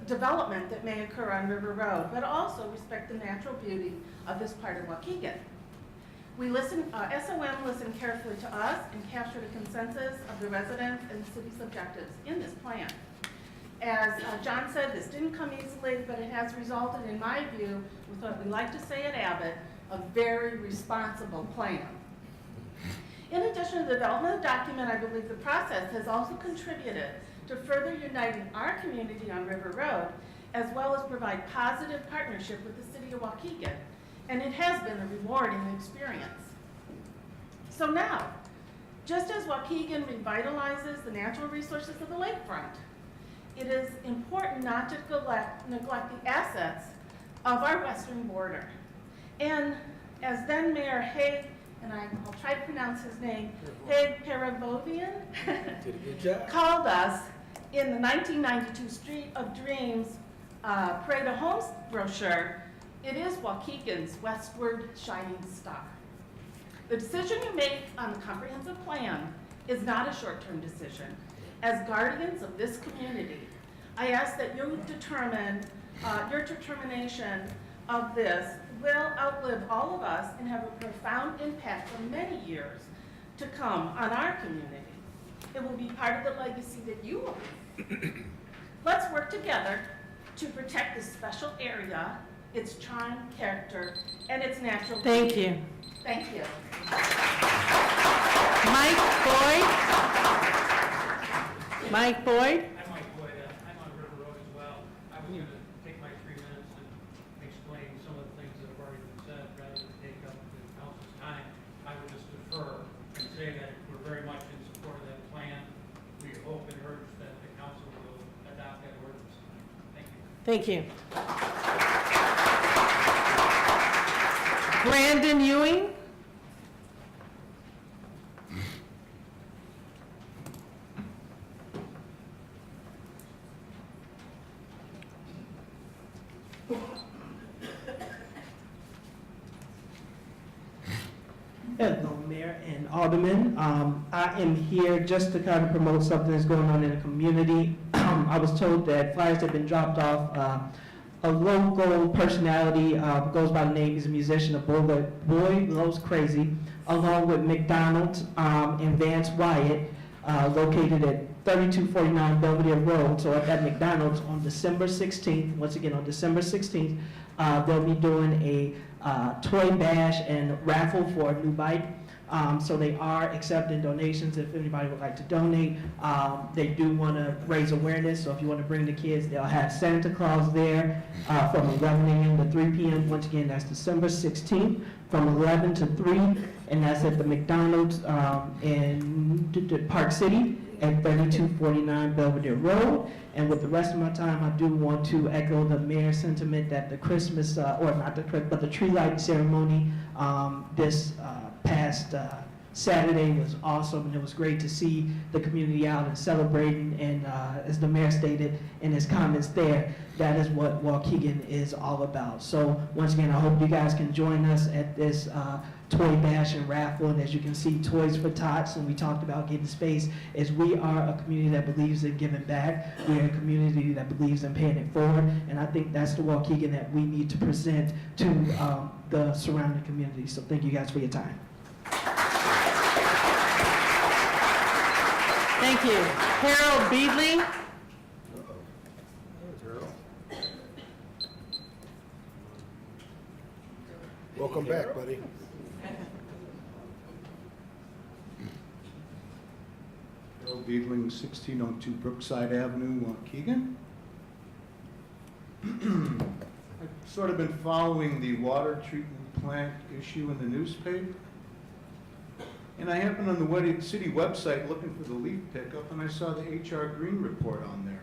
development that may occur on River Road, but also respect the natural beauty of this part of Waukegan. We listened, SOM listened carefully to us and captured a consensus of the residents and the city's objectives in this plan. As John said, this didn't come easily, but it has resulted, in my view, with what we like to say at Abbott, a very responsible plan. In addition to the development of the document, I believe the process has also contributed to further uniting our community on River Road, as well as provide positive partnership with the city of Waukegan. And it has been a rewarding experience. So now, just as Waukegan revitalizes the natural resources of the lakefront, it is important not to neglect the assets of our western border. And as then Mayor Haig, and I'll try to pronounce his name, Haig Paravovian, Did a good job. called us in the 1992 Street of Dreams Parade of Homes brochure, it is Waukegan's westward shining star. The decision you make on the comprehensive plan is not a short-term decision. As guardians of this community, I ask that you determine, your determination of this will outlive all of us and have a profound impact for many years to come on our community. It will be part of the legacy that you will leave. Let's work together to protect this special area, its charm, character, and its natural beauty. Thank you. Thank you. Mike Boyd. Mike Boyd. I'm Mike Boyd. I'm on River Road as well. I was going to take my 3 minutes and explain some of the things that have already been said rather than take up the council's time. I would just defer and say that we're very much in support of that plan. We hope and urge that the council will adopt that ordinance. Thank you. Thank you. Brandon Ewing. Hello, Mayor and Alderman. I am here just to kind of promote something that's going on in the community. I was told that flyers have been dropped off. A local personality goes by the name, he's a musician, a boy loves crazy, along with McDonald's and Vance Wyatt, located at 3249 Belvedere Road, so at that McDonald's on December 16th, once again on December 16th, they'll be doing a toy bash and raffle for a new bike. So they are accepting donations if anybody would like to donate. They do want to raise awareness, so if you want to bring the kids, they'll have Santa Claus there from 11 a.m. to 3 p.m. Once again, that's December 16th from 11 to 3, and that's at the McDonald's in Park City at 3249 Belvedere Road. And with the rest of my time, I do want to echo the mayor's sentiment that the Christmas, or not the Christmas, but the tree lighting ceremony this past Saturday was awesome, and it was great to see the community out and celebrating. And as the mayor stated in his comments there, that is what Waukegan is all about. So once again, I hope you guys can join us at this toy bash and raffle. And as you can see, Toys for Tots, and we talked about getting space, is we are a community that believes in giving back. We are a community that believes in paying it forward. And I think that's the Waukegan that we need to present to the surrounding community. So thank you guys for your time. Thank you. Harold Beadley. Welcome back, buddy. Harold Beadling, 1602 Brookside Avenue, Waukegan. I've sort of been following the water treatment plant issue in the newspaper. And I happened on the city website looking for the leaf pickup, and I saw the HR Green report on there.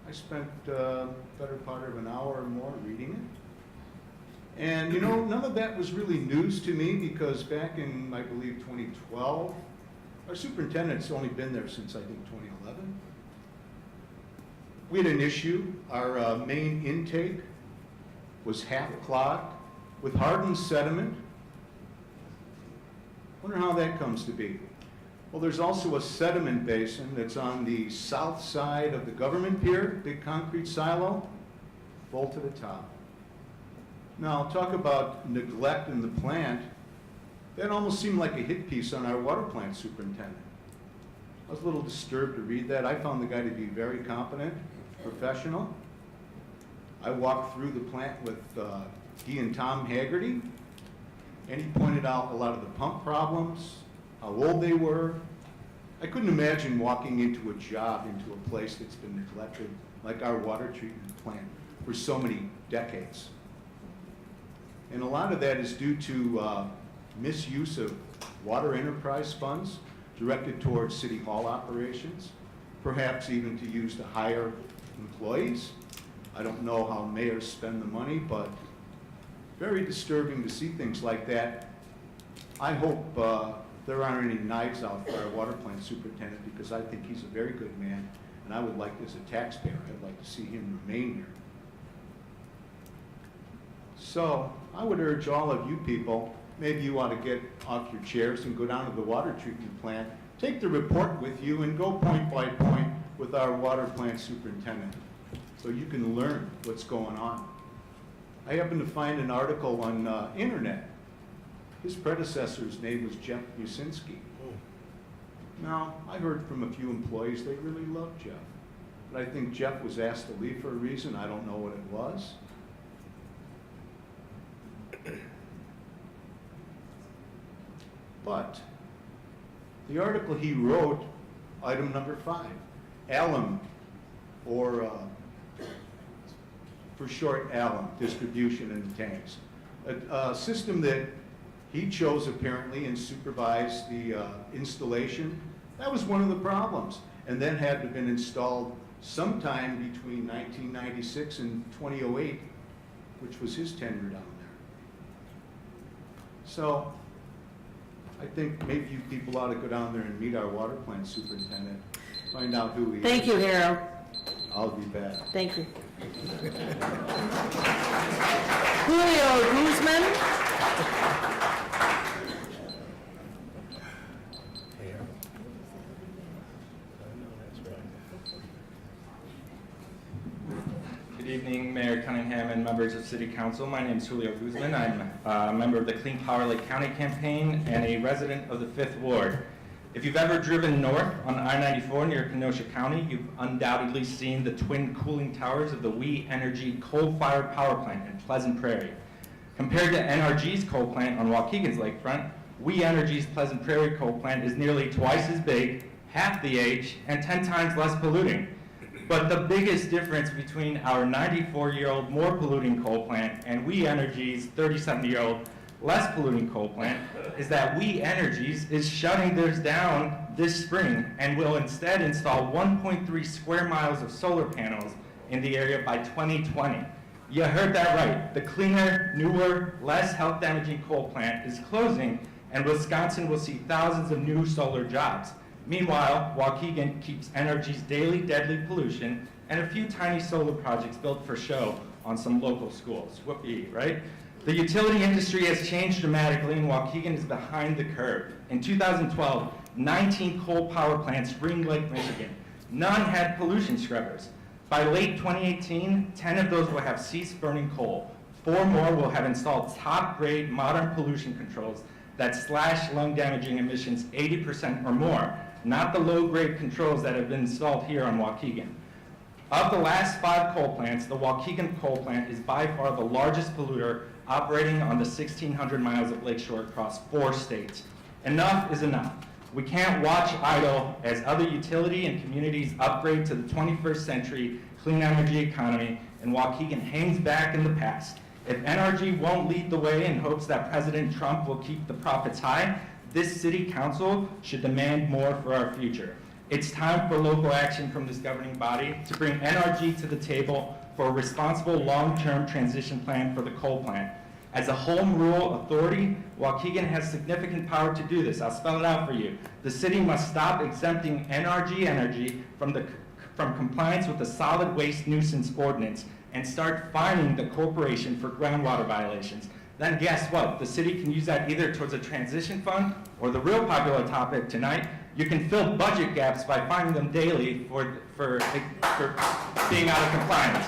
I spent the better part of an hour or more reading it. And you know, none of that was really news to me, because back in, I believe, 2012, our superintendent's only been there since, I think, 2011. We had an issue. Our main intake was half clogged with hardened sediment. Wonder how that comes to be. Well, there's also a sediment basin that's on the south side of the government pier, big concrete silo, full to the top. Now, talk about neglect in the plant. That almost seemed like a hit piece on our water plant superintendent. I was a little disturbed to read that. I found the guy to be very competent, professional. I walked through the plant with he and Tom Haggerty, and he pointed out a lot of the pump problems, how old they were. I couldn't imagine walking into a job, into a place that's been neglected, like our water treatment plant, for so many decades. And a lot of that is due to misuse of water enterprise funds directed towards city hall operations, perhaps even to use to hire employees. I don't know how mayors spend the money, but very disturbing to see things like that. I hope there aren't any knives out for our water plant superintendent, because I think he's a very good man, and I would like, as a taxpayer, I'd like to see him remain here. So I would urge all of you people, maybe you ought to get off your chairs and go down to the water treatment plant, take the report with you, and go point by point with our water plant superintendent, so you can learn what's going on. I happened to find an article on internet. His predecessor's name was Jeff Musinski. Now, I heard from a few employees they really loved Jeff. But I think Jeff was asked to leave for a reason. I don't know what it was. But the article he wrote, item number 5, alum, or for short, alum, distribution in the tanks. A system that he chose apparently and supervised the installation. That was one of the problems, and then had to have been installed sometime between 1996 and 2008, which was his tenure down there. So I think maybe you people ought to go down there and meet our water plant superintendent, find out who he is. Thank you, Harold. I'll be back. Thank you. Julio Guzman. Good evening, Mayor Cunningham and members of City Council. My name is Julio Guzman. I'm a member of the Clean Power Lake County campaign and a resident of the 5th Ward. If you've ever driven north on I-94 near Kenosha County, you've undoubtedly seen the twin cooling towers of the We Energy coal-fired power plant in Pleasant Prairie. Compared to NRG's coal plant on Waukegan's lakefront, We Energy's Pleasant Prairie coal plant is nearly twice as big, half the age, and 10 times less polluting. But the biggest difference between our 94-year-old more polluting coal plant and We Energy's 37-year-old less polluting coal plant is that We Energies is shutting theirs down this spring and will instead install 1.3 square miles of solar panels in the area by 2020. You heard that right. The cleaner, newer, less health-damaging coal plant is closing, and Wisconsin will see thousands of new solar jobs. Meanwhile, Waukegan keeps NRG's daily deadly pollution and a few tiny solar projects built for show on some local schools. Whoopee, right? The utility industry has changed dramatically, and Waukegan is behind the curve. In 2012, 19 coal power plants ringed Lake Michigan. None had pollution scrubbers. By late 2018, 10 of those will have ceased burning coal. 4 more will have installed top-grade modern pollution controls that slash lung-damaging emissions 80% or more, not the low-grade controls that have been installed here on Waukegan. Of the last 5 coal plants, the Waukegan coal plant is by far the largest polluter, operating on the 1,600 miles of lakeshore across 4 states. Enough is enough. We can't watch idle as other utility and communities upgrade to the 21st century clean energy economy, and Waukegan hangs back in the past. If NRG won't lead the way in hopes that President Trump will keep the profits high, this city council should demand more for our future. It's time for local action from this governing body to bring NRG to the table for a responsible long-term transition plan for the coal plant. As a home rule authority, Waukegan has significant power to do this. I'll spell it out for you. The city must stop exempting NRG Energy from compliance with the solid waste nuisance ordinance and start fining the corporation for groundwater violations. Then guess what? The city can use that either towards a transition fund or the real popular topic tonight, you can fill budget gaps by fining them daily for being out of compliance.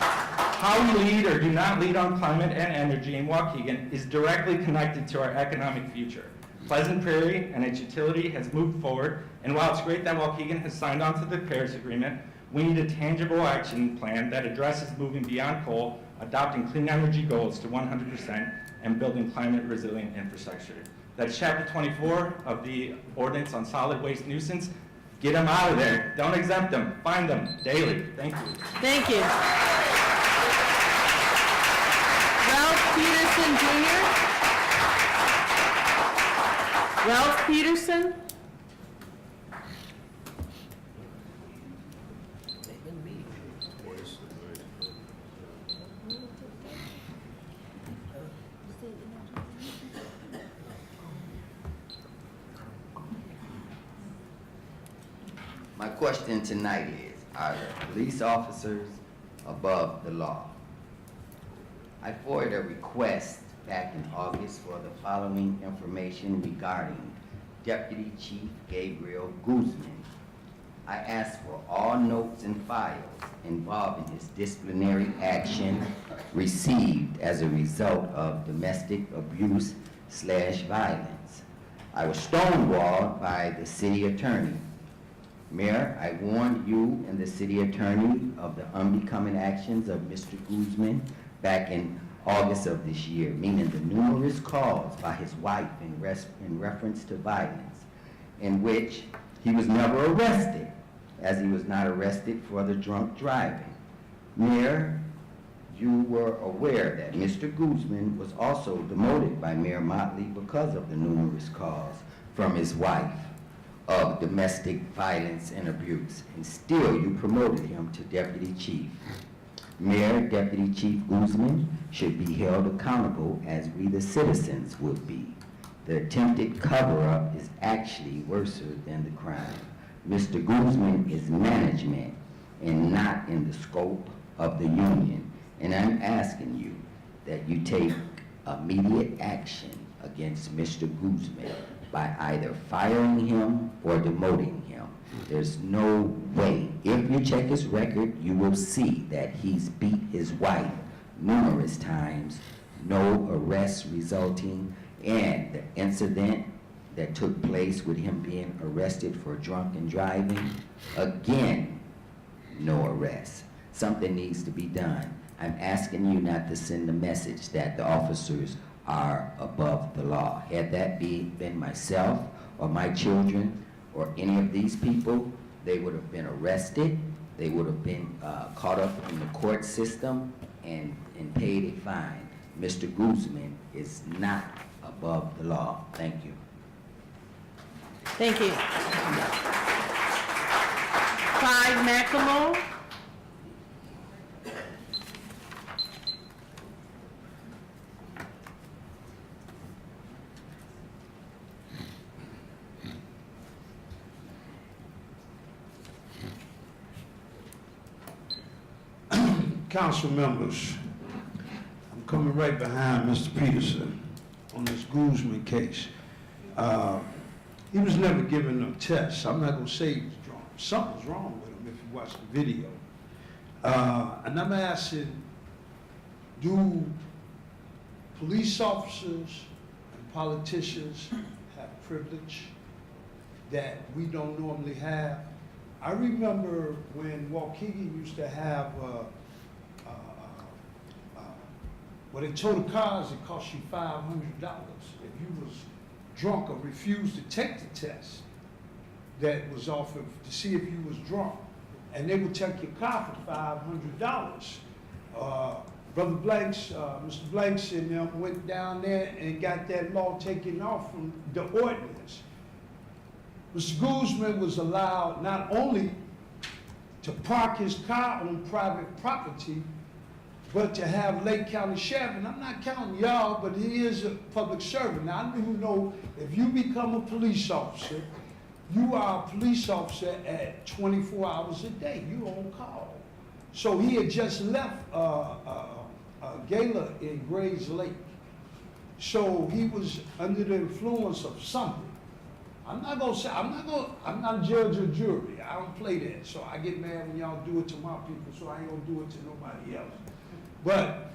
How we lead or do not lead on climate and energy in Waukegan is directly connected to our economic future. Pleasant Prairie and its utility has moved forward, and while it's great that Waukegan has signed on to the Paris Agreement, we need a tangible action plan that addresses moving beyond coal, adopting clean energy goals to 100%, and building climate resilient infrastructure. That's chapter 24 of the ordinance on solid waste nuisance. Get them out of there. Don't exempt them. Find them daily. Thank you. Thank you. Ralph Peterson Jr. Ralph Peterson. My question tonight is, are the police officers above the law? I forwarded a request back in August for the following information regarding Deputy Chief Gabriel Guzman. I asked for all notes and files involving his disciplinary action received as a result of domestic abuse/violence. I was stonewalled by the city attorney. Mayor, I warned you and the city attorney of the unbecoming actions of Mr. Guzman back in August of this year, meaning the numerous calls by his wife in reference to violence, in which he was never arrested, as he was not arrested for the drunk driving. Mayor, you were aware that Mr. Guzman was also demoted by Mayor Motley because of the numerous calls from his wife of domestic violence and abuse, and still you promoted him to deputy chief. Mayor, Deputy Chief Guzman should be held accountable as we the citizens would be. The attempted cover-up is actually worse than the crime. Mr. Guzman is management and not in the scope of the union, and I'm asking you that you take immediate action against Mr. Guzman by either firing him or demoting him. There's no way. If you check his record, you will see that he's beat his wife numerous times, no arrests resulting, and the incident that took place with him being arrested for drunken driving. Again, no arrest. Something needs to be done. I'm asking you not to send the message that the officers are above the law. Had that been myself or my children or any of these people, they would have been arrested, they would have been caught up in the court system and paid a fine. Mr. Guzman is not above the law. Thank you. Thank you. Clyde McLemore. Council members, I'm coming right behind Mr. Peterson on this Guzman case. He was never given a test. I'm not going to say he was drunk. Something's wrong with him if you watch the video. And I'm asking, do police officers and politicians have privilege that we don't normally have? I remember when Waukegan used to have well, they told the cars it cost you $500 if you was drunk or refused to take the test that was offered to see if you was drunk. And they would take your car for $500. Brother Blanks, Mr. Blanks and them went down there and got that law taken off from the ordinance. Mr. Guzman was allowed not only to park his car on private property, but to have Lake County Sheriff, and I'm not counting y'all, but he is a public servant. Now, I do know if you become a police officer, you are a police officer at 24 hours a day. You're on call. So he had just left Gala in Grays Lake. So he was under the influence of something. I'm not a judge or jury. I don't play that. So I get mad when y'all do it to my people, so I ain't gonna do it to nobody else. But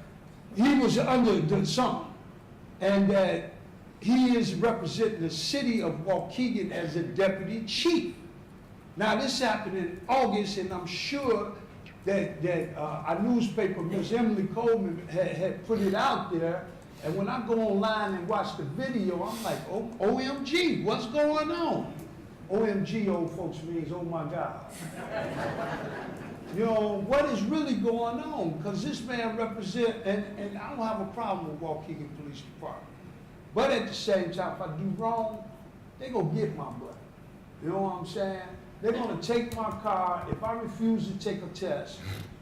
he was under something, and that he is representing the city of Waukegan as a deputy chief. Now, this happened in August, and I'm sure that our newspaper, Ms. Emily Coleman, had put it out there. And when I go online and watch the video, I'm like, oh, OMG, what's going on? OMG, old folks, means, oh my God. You know, what is really going on? Because this man represents, and I don't have a problem with Waukegan Police Department. But at the same time, if I do wrong, they're going to get my butt. You know what I'm saying? They're going to take my car. If I refuse to take a test,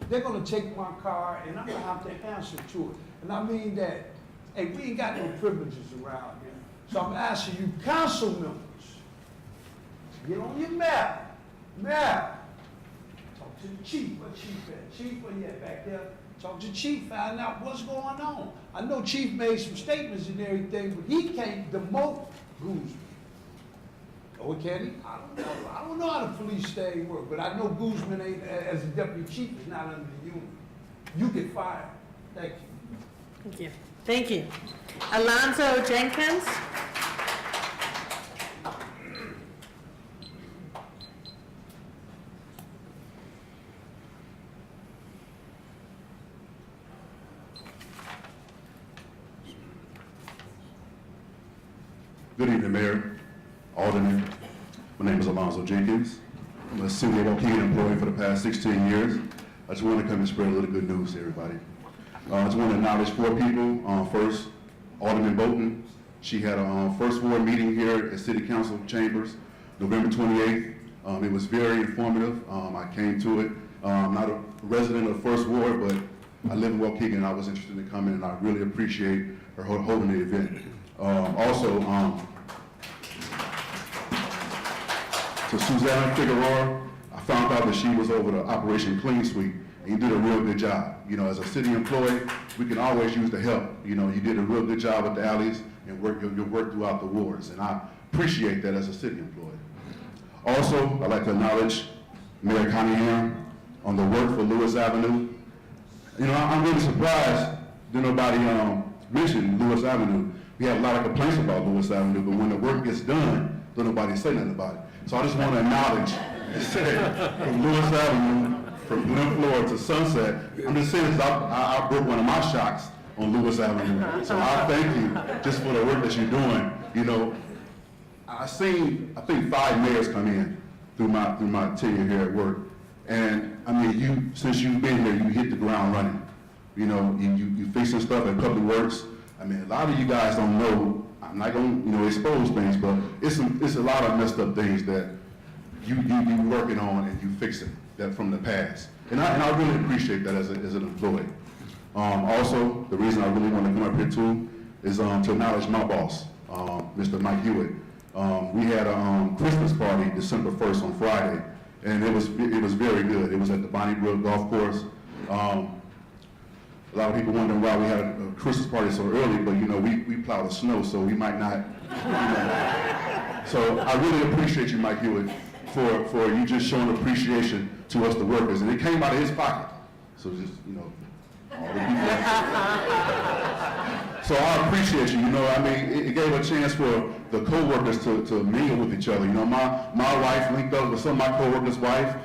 they're going to take my car, and I'm going to have to answer to it. And I mean that, hey, we ain't got no privileges around here. So I'm asking you, council members, get on your map. Talk to the chief. What chief at? Chief, where you at back there? Talk to chief, find out what's going on. I know chief made some statements and everything, but he can't demote Guzman. Oh, can he? I don't know. I don't know how the police thing work, but I know Guzman ain't, as a deputy chief, is not under the union. You get fired. Thank you. Thank you. Thank you. Alonzo Jenkins. Good evening, Mayor, Alderman. My name is Alonzo Jenkins. I'm a City of Waukegan employee for the past 16 years. I just want to come and spread a little good news to everybody. I just want to acknowledge 4 people. First, Alderman Bolton. She had a first ward meeting here at City Council Chambers, November 28th. It was very informative. I came to it. I'm not a resident of the first ward, but I live in Waukegan and I was interested in coming, and I really appreciate her holding the event. Also, to Susanna Figueroa, I found out that she was over the Operation Clean Sweep, and you did a real good job. You know, as a city employee, we can always use the help. You know, you did a real good job with the alleys and your work throughout the wards, and I appreciate that as a city employee. Also, I'd like to acknowledge Mayor Cunningham on the work for Lewis Avenue. You know, I'm really surprised that nobody mentioned Lewis Avenue. we have a lot of complaints about Lewis Avenue, but when the work gets done, don't nobody say nothing about it. So I just want to acknowledge, from Lewis Avenue, from Glen Floyd to Sunset, I'm just saying, I broke one of my shocks on Lewis Avenue. So I thank you just for the work that you're doing. You know, I think 5 mayors come in through my tenure here at work. And I mean, since you've been here, you hit the ground running. You know, you fixing stuff at Public Works. I mean, a lot of you guys don't know. I'm not going to, expose things, but it's a lot of messed up things that you working on and you fixing that from the past. And I really appreciate that as an employee. Also, the reason I really want to come up here too is to acknowledge my boss, Mr. Mike Hewitt. We had a Christmas party December 1st on Friday, and it was very good. It was at the Bonnie Brook Golf Course. A lot of people wondering why we had a Christmas party so early, but we plow the snow, so we might not. So I really appreciate you, Mike Hewitt, for you just showing appreciation to us, the workers, and it came out of his pocket. So just all the people. So I appreciate you. It gave a chance for the co-workers to mingle with each other. My wife linked up with some of my co-workers' wife,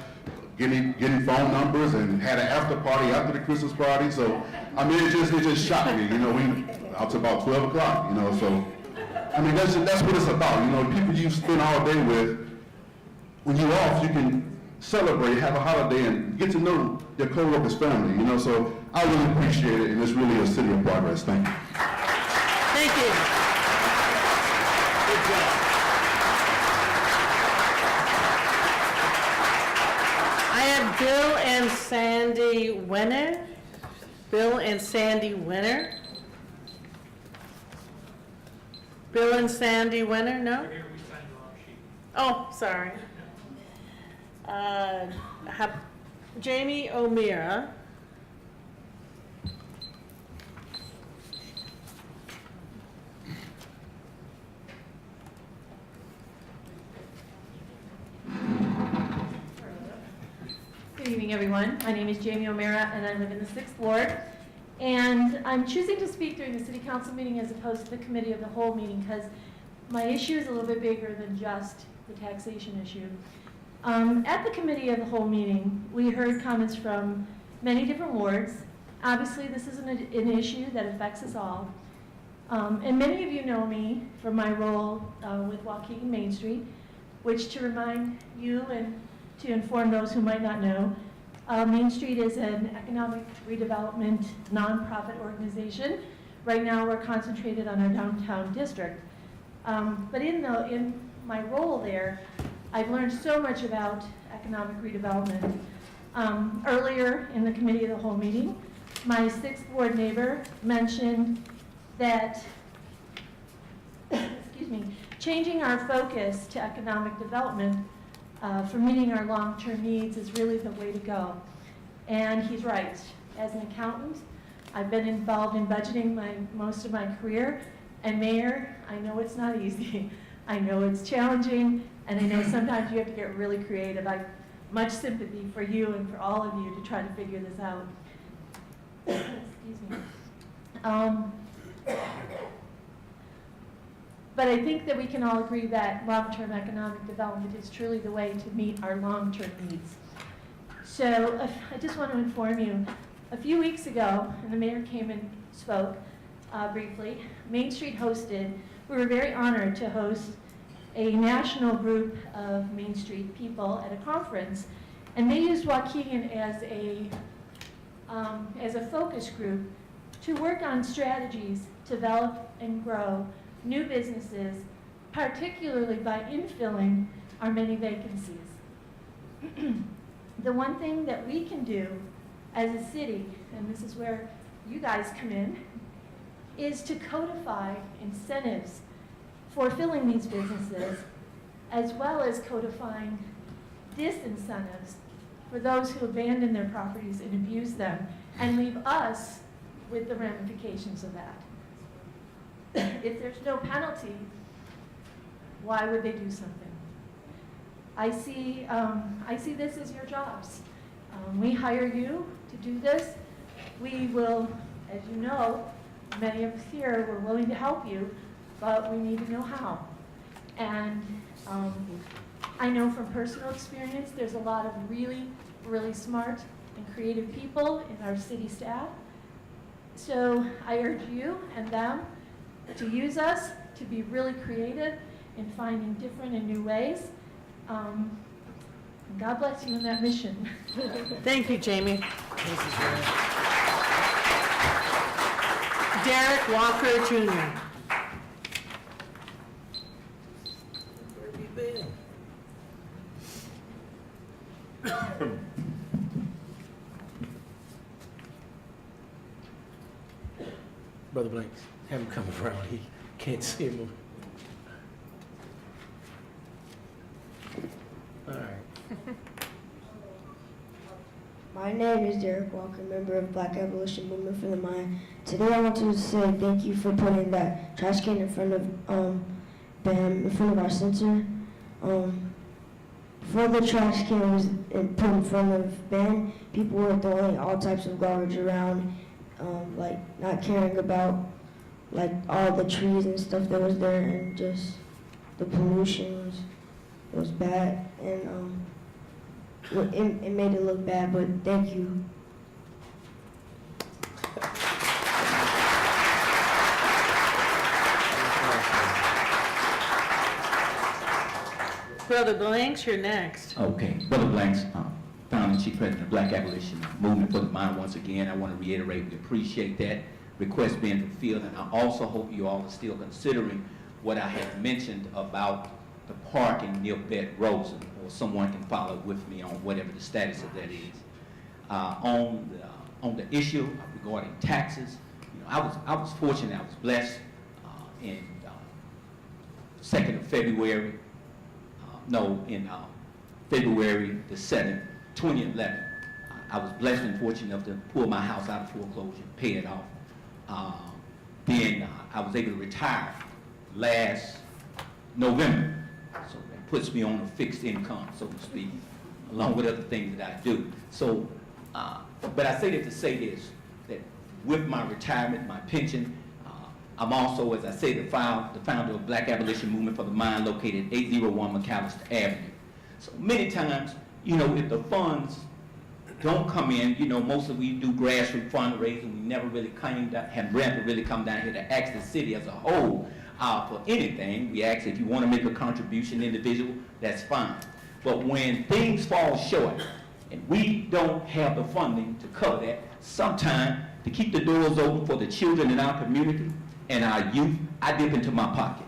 getting phone numbers, and had an after party after the Christmas party. So it just shocked me. We out to about 12 o'clock. So that's what it's about. People you spend all day with. When you're off, you can celebrate, have a holiday, and get to know your co-workers' family. So I really appreciate it, and it's really a city of progress. Thank you. Thank you. Good job. I have Bill and Sandy Winner. Bill and Sandy Winner. Bill and Sandy Winner, no? Oh, sorry. Jamie O'Meara. Good evening, everyone. My name is Jamie O'Meara, and I live in the 6th Ward. And I'm choosing to speak during the City Council meeting as opposed to the Committee of the Whole meeting because my issue is a little bit bigger than just the taxation issue. At the Committee of the Whole meeting, we heard comments from many different wards. Obviously, this is an issue that affects us all. And many of you know me from my role with Waukegan Main Street, which, to remind you and to inform those who might not know, Main Street is an economic redevelopment nonprofit organization. Right now, we're concentrated on our downtown district. But in my role there, I've learned so much about economic redevelopment. Earlier in the Committee of the Whole meeting, my 6th Ward neighbor mentioned that, changing our focus to economic development for meeting our long-term needs is really the way to go. And he's right. As an accountant, I've been involved in budgeting most of my career. And Mayor, I know it's not easy. I know it's challenging, and I know sometimes you have to get really creative. I have much sympathy for you and for all of you to try to figure this out. Excuse me. But I think that we can all agree that long-term economic development is truly the way to meet our long-term needs. So I just want to inform you, a few weeks ago, and the mayor came and spoke briefly, Main Street hosted, we were very honored to host a national group of Main Street people at a conference, and they used Waukegan as a focus group to work on strategies to develop and grow new businesses, particularly by infilling our many vacancies. The one thing that we can do as a city, and this is where you guys come in, is to codify incentives for filling these businesses, as well as codifying disincentives for those who abandon their properties and abuse them, and leave us with the ramifications of that. If there's no penalty, why would they do something? I see this as your jobs. We hire you to do this. We will, as you know, many of us here, we're willing to help you, but we need to know how. And I know from personal experience, there's a lot of really, really smart and creative people in our city staff. So I urge you and them to use us, to be really creative in finding different and new ways. God bless you in that mission. Thank you, Jamie. Derek Walker Jr. Brother Blanks, have him come around. He can't see him. All right. My name is Derek Walker, member of Black Abolition Movement for the Mind. Today I want to say thank you for putting that trash can in front of BAM, in front of our center. Before the trash can was put in front of BAM, people were throwing all types of garbage around, like not caring about like all the trees and stuff that was there, and just the pollution was bad, and it made it look bad, but thank you. Brother Blanks, you're next. Okay, Brother Blanks, founder and chief president of Black Abolition Movement for the Mind. Once again, I want to reiterate, we appreciate that request being fulfilled, and I also hope you all are still considering what I had mentioned about the parking near Bed-Rosen, or someone can follow with me on whatever the status of that is. On the issue regarding taxes, you know, I was fortunate, I was blessed in 2nd of February, in February the 7th, 2011. I was blessed and fortunate enough to pull my house out of foreclosure, pay it off. Then I was able to retire last November. So that puts me on a fixed income, so to speak, along with other things that I do. So, but I say that to say this, that with my retirement, my pension, I'm also, as I say, the founder of Black Abolition Movement for the Mind, located at 801 McAllister Avenue. So many times, you know, if the funds don't come in, you know, mostly we do grassroots fundraising. We never really have really come down here to ask the city as a whole for anything. We ask if you want to make a contribution individual, that's fine. But when things fall short and we don't have the funding to cover that, sometimes to keep the doors open for the children in our community and our youth, I dip into my pocket.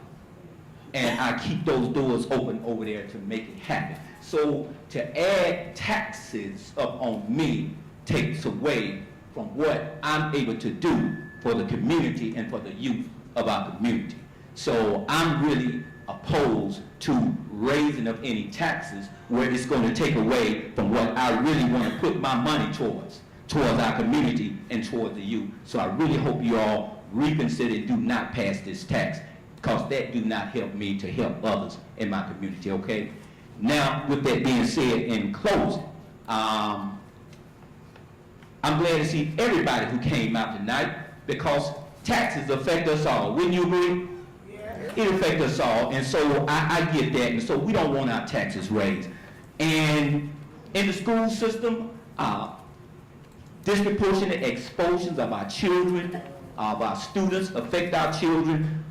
And I keep those doors open over there to make it happen. So to add taxes up on me takes away from what I'm able to do for the community and for the youth of our community. So I'm really opposed to raising of any taxes where it's going to take away from what I really want to put my money towards our community and towards the youth. So I really hope you all reconsider and do not pass this tax, because that do not help me to help others in my community, okay? Now, with that being said, in closing, I'm glad to see everybody who came out tonight, because taxes affect us all. Wouldn't you agree? It affects us all, and so I get that, and so we don't want our taxes raised. And in the school system, disproportionate exposures of our children, of our students, affect our children.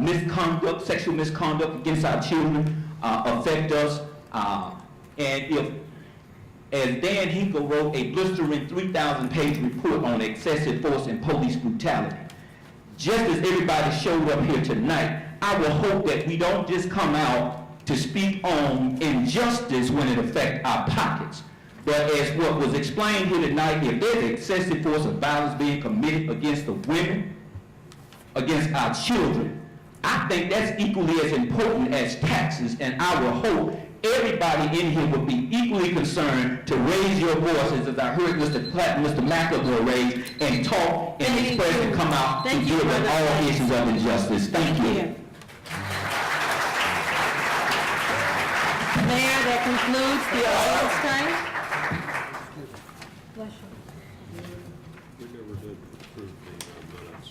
Misconduct, sexual misconduct against our children affect us. And if, as Dan Hinkle wrote a blistering 3,000-page report on excessive force and police brutality, just as everybody showed up here tonight, I will hope that we don't just come out to speak on injustice when it affects our pockets. But as what was explained here tonight, if there's excessive force of violence being committed against the women, against our children, I think that's equally as important as taxes, and I will hope everybody in here would be equally concerned to raise your voices, as I heard Mr. Platt and Mr. McAvoy raise, and talk and express and come out to deal with all issues of injustice. Thank you. Mayor, that concludes the audience time. We never did approve the minutes.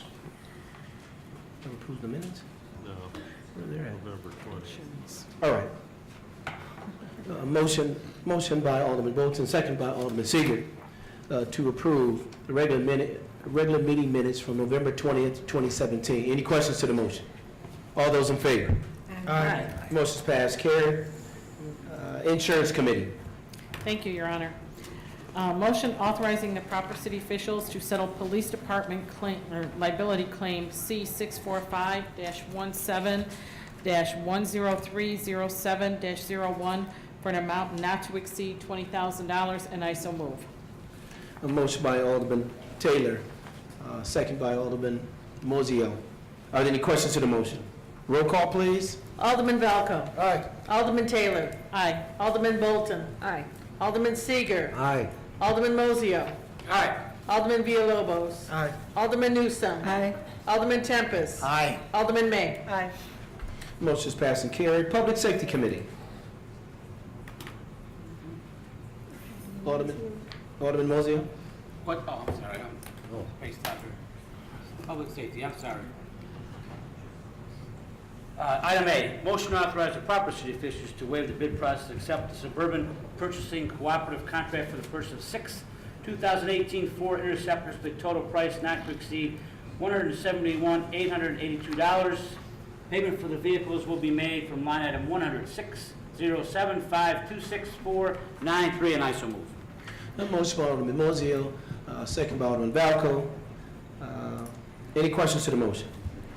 approve the minutes? No, Where they're at? November 20th. All right. Motion by Alderman Bolton, second by Alderman Seager, to approve the regular meeting minutes from November 20th, 2017. Any questions to the motion? All those in favor? Aye. Motion's passed, carried. Insurance Committee. Thank you, Your Honor. Motion authorizing the proper city officials to settle police department claim, or liability claim C645-17-10307-01 for an amount not to exceed $20,000, and I so move. A motion by Alderman Taylor, second by Alderman Mozio. Are there any questions to the motion? Roll call, please. Alderman Valco. Aye. Alderman Taylor. Aye. Alderman Bolton. Aye. Alderman Seager. Aye. Alderman Mozio. Aye. Alderman Villalobos. Aye. Alderman Newsome. Aye. Alderman Tempest. Aye. Alderman May. Aye. Motion's passed and carried. Public Safety Committee. Alderman Mozio. What, oh, I'm sorry, spaced out here. Public safety, I'm sorry. Item A, motion to authorize the proper city officials to waive the bid process, accept the Suburban Purchasing Cooperative contract for the purchase of 6 2018 Ford Interceptors with total price not to exceed $171,882. Payment for the vehicles will be made from line item 100-607-526-493, and I so move. A motion by Alderman Mozio, second by Alderman Valco. Any questions to the motion?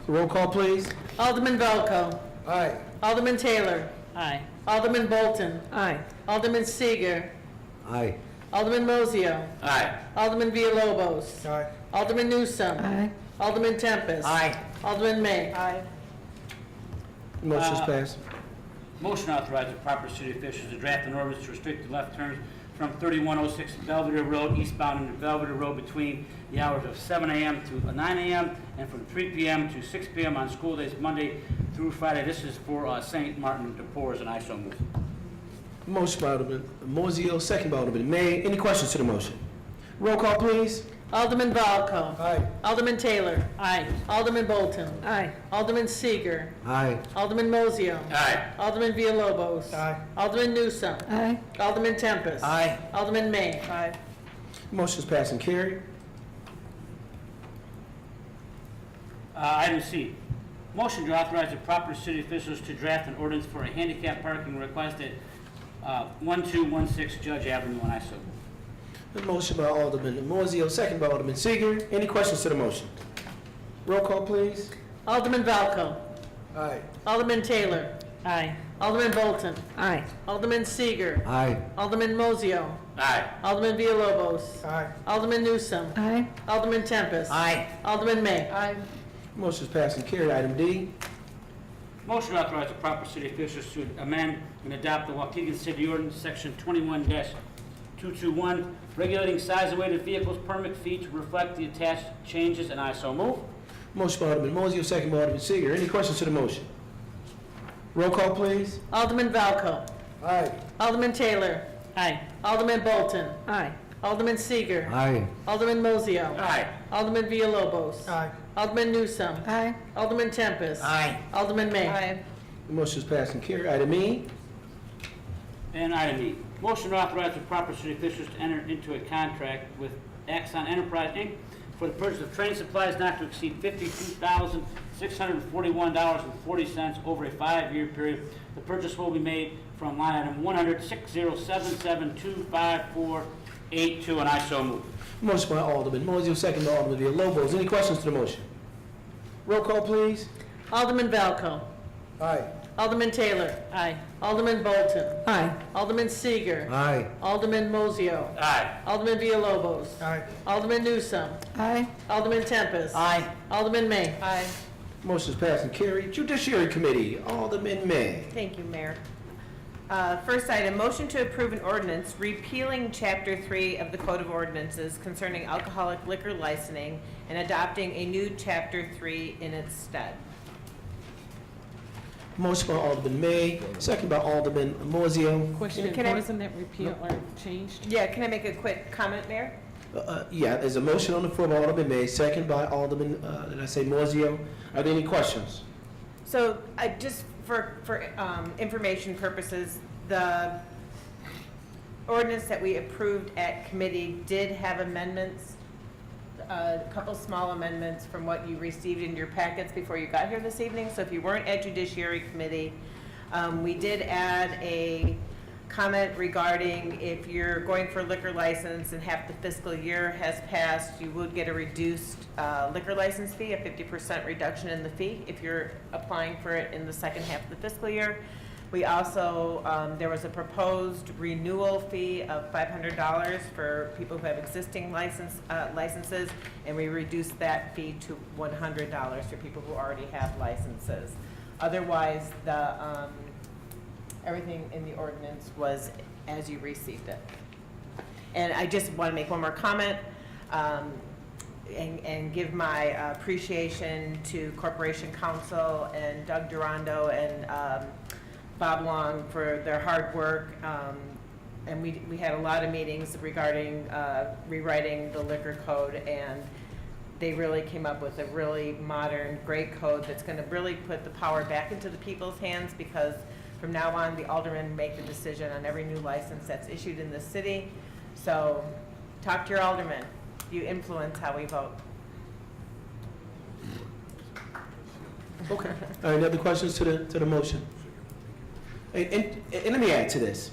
Roll call, please. Alderman Valco. Aye. Alderman Taylor. Aye. Alderman Bolton. Aye. Alderman Seager. Aye. Alderman Mozio. Aye. Alderman Villalobos. Aye. Alderman Newsome. Aye. Alderman Tempest. Aye. Alderman May. Aye. Motion's passed. Motion to authorize the proper city officials to draft an ordinance to restrict the left turns from 3106 Belvedere Road eastbound into Belvedere Road between the hours of 7 a.m. to 9 a.m. and from 3 p.m. to 6 p.m. on school days Monday through Friday. This is for St. Martin de Porres, and I so move. Motion by Alderman Mozio, second by Alderman May. Any questions to the motion? Roll call, please. Alderman Valco. Aye. Alderman Taylor. Aye. Alderman Bolton. Aye. Alderman Seager. Aye. Alderman Mozio. Aye. Alderman Villalobos. Aye. Alderman Newsome. Aye. Alderman Tempest. Aye. Alderman May. Aye. Motion's passed and carried. Item C, motion to authorize the proper city officials to draft an ordinance for a handicap parking request at 1216 Judge Avenue, and I so move. A motion by Alderman Mozio, second by Alderman Seager. Any questions to the motion? Roll call, please. Alderman Valco. Aye. Alderman Taylor. Aye. Alderman Bolton. Aye. Alderman Seager. Aye. Alderman Mozio. Aye. Alderman Villalobos. Aye. Alderman Newsome. Aye. Alderman Tempest. Aye. Alderman May. Aye. Motion's passed and carried. Item D. Motion to authorize the proper city officials to amend and adopt the Waukegan City Ordinance, Section 21-221, regulating size and weight of vehicles, permit fee to reflect the attached changes, and I so move. Motion by Alderman Mozio, second by Alderman Seager. Any questions to the motion? Roll call, please. Alderman Valco. Aye. Alderman Taylor. Aye. Alderman Bolton. Aye. Alderman Seager. Aye. Alderman Mozio. Aye. Alderman Villalobos. Aye. Alderman Newsome. Aye. Alderman Tempest. Aye. Alderman May. Aye. The motion's passed and carried. Item E. And item E, motion to authorize the proper city officials to enter into a contract with Axon Enterprise, Inc. for the purchase of training supplies not to exceed $52,641.40 over a 5-year period. The purchase will be made from line item 100-607-725-482, and I so move. Motion by Alderman Mozio, second by Alderman Villalobos. Any questions to the motion? Roll call, please. Alderman Valco. Aye. Alderman Taylor. Aye. Alderman Bolton. Aye. Alderman Seager. Aye. Alderman Mozio. Aye. Alderman Villalobos. Aye. Alderman Newsome. Aye. Alderman Tempest. Aye. Alderman May. Aye. Motion's passed and carried. Judiciary Committee, Alderman May. Thank you, Mayor. First item, motion to approve an ordinance repealing Chapter 3 of the Code of Ordinances concerning alcoholic liquor licensing and adopting a new Chapter 3 in its stead. Motion by Alderman May, second by Alderman Mozio. Question, Can I- wasn't that repealed or changed? Yeah, can I make a quick comment, Mayor? Yeah, there's a motion on the floor by Alderman May, second by Alderman, did I say Moiseo? Are there any questions? So, just for information purposes, the ordinance that we approved at committee did have amendments, a couple small amendments from what you received in your packets before you got here this evening. So if you weren't at Judiciary Committee, we did add a comment regarding if you're going for a liquor license and half the fiscal year has passed, you would get a reduced liquor license fee, a 50% reduction in the fee if you're applying for it in the second half of the fiscal year. We also, there was a proposed renewal fee of $500 for people who have existing licenses, and we reduced that fee to $100 for people who already have licenses. Otherwise, the everything in the ordinance was as you received it. And I just want to make one more comment and give my appreciation to Corporation Counsel and Doug Durando and Bob Long for their hard work. And we had a lot of meetings regarding rewriting the liquor code, and they really came up with a really modern, great code that's going to really put the power back into the people's hands, because from now on, the aldermen make the decision on every new license that's issued in the city. So talk to your aldermen. You influence how we vote. Okay. All right, any other questions to the motion? And let me add to this.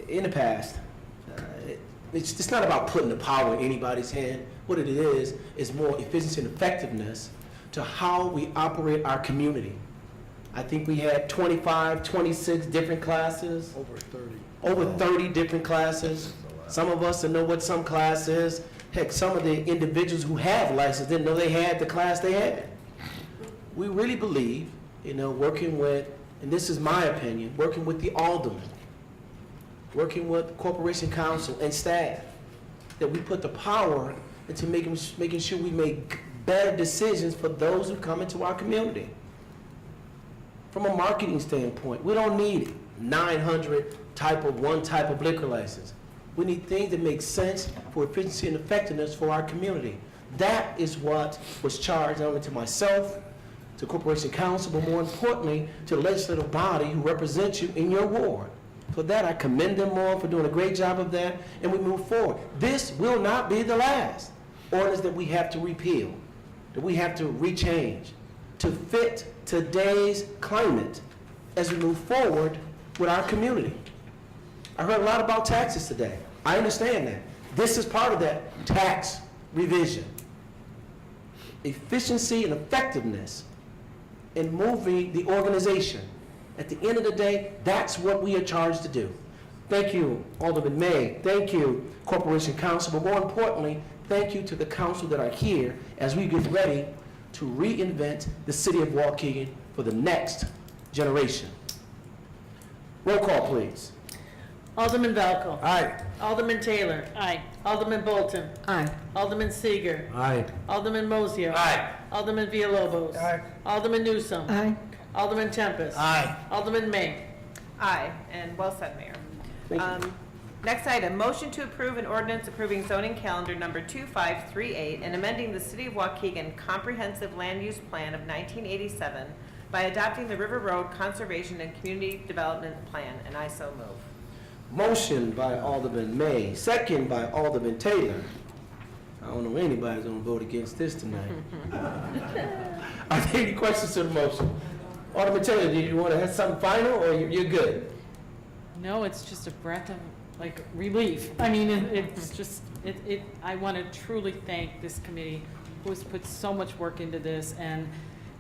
In the past, it's not about putting the power in anybody's hand. What it is more efficiency and effectiveness to how we operate our community. I think we had 25, 26 different classes. Over 30. Over 30 different classes. Some of us that know what some class is. Heck, some of the individuals who have licenses didn't know they had the class they had. We really believe, working with, and this is my opinion, working with the aldermen, working with Corporation Counsel and staff, that we put the power into making sure we make better decisions for those who come into our community. From a marketing standpoint, we don't need 900 type of liquor license. We need things that make sense for efficiency and effectiveness for our community. That is what was charged not only to myself, to Corporation Counsel, but more importantly, to the legislative body who represents you in your ward. For that, I commend them all for doing a great job of that, and we move forward. This will not be the last ordinance that we have to repeal, that we have to rechange, to fit today's climate as we move forward with our community. I heard a lot about taxes today. I understand that. This is part of that tax revision. Efficiency and effectiveness in moving the organization. At the end of the day, that's what we are charged to do. Thank you, Alderman May. Thank you, Corporation Counsel. But more importantly, thank you to the council that are here as we get ready to reinvent the city of Waukegan for the next generation. Roll call, please. Alderman Valco. Aye. Alderman Taylor. Aye. Alderman Bolton. Aye. Alderman Seager. Aye. Alderman Mosio. Aye. Alderman Villalobos. Aye. Alderman Newsome. Aye. Alderman Tempest. Aye. Alderman May. Aye, and well said, Mayor. Thank you. Next item, motion to approve an ordinance approving zoning calendar number 2538 and amending the City of Waukegan Comprehensive Land Use Plan of 1987 by adopting the River Road Conservation and Community Development Plan, and I so move. Motion by Alderman May, second by Alderman Taylor. I don't know anybody's gonna vote against this tonight. Are there any questions to the motion? Alderman Taylor, do you want to have something final, or you're good? No, it's just a breath of, relief. I mean, it's just, I want to truly thank this committee who has put so much work into this. And,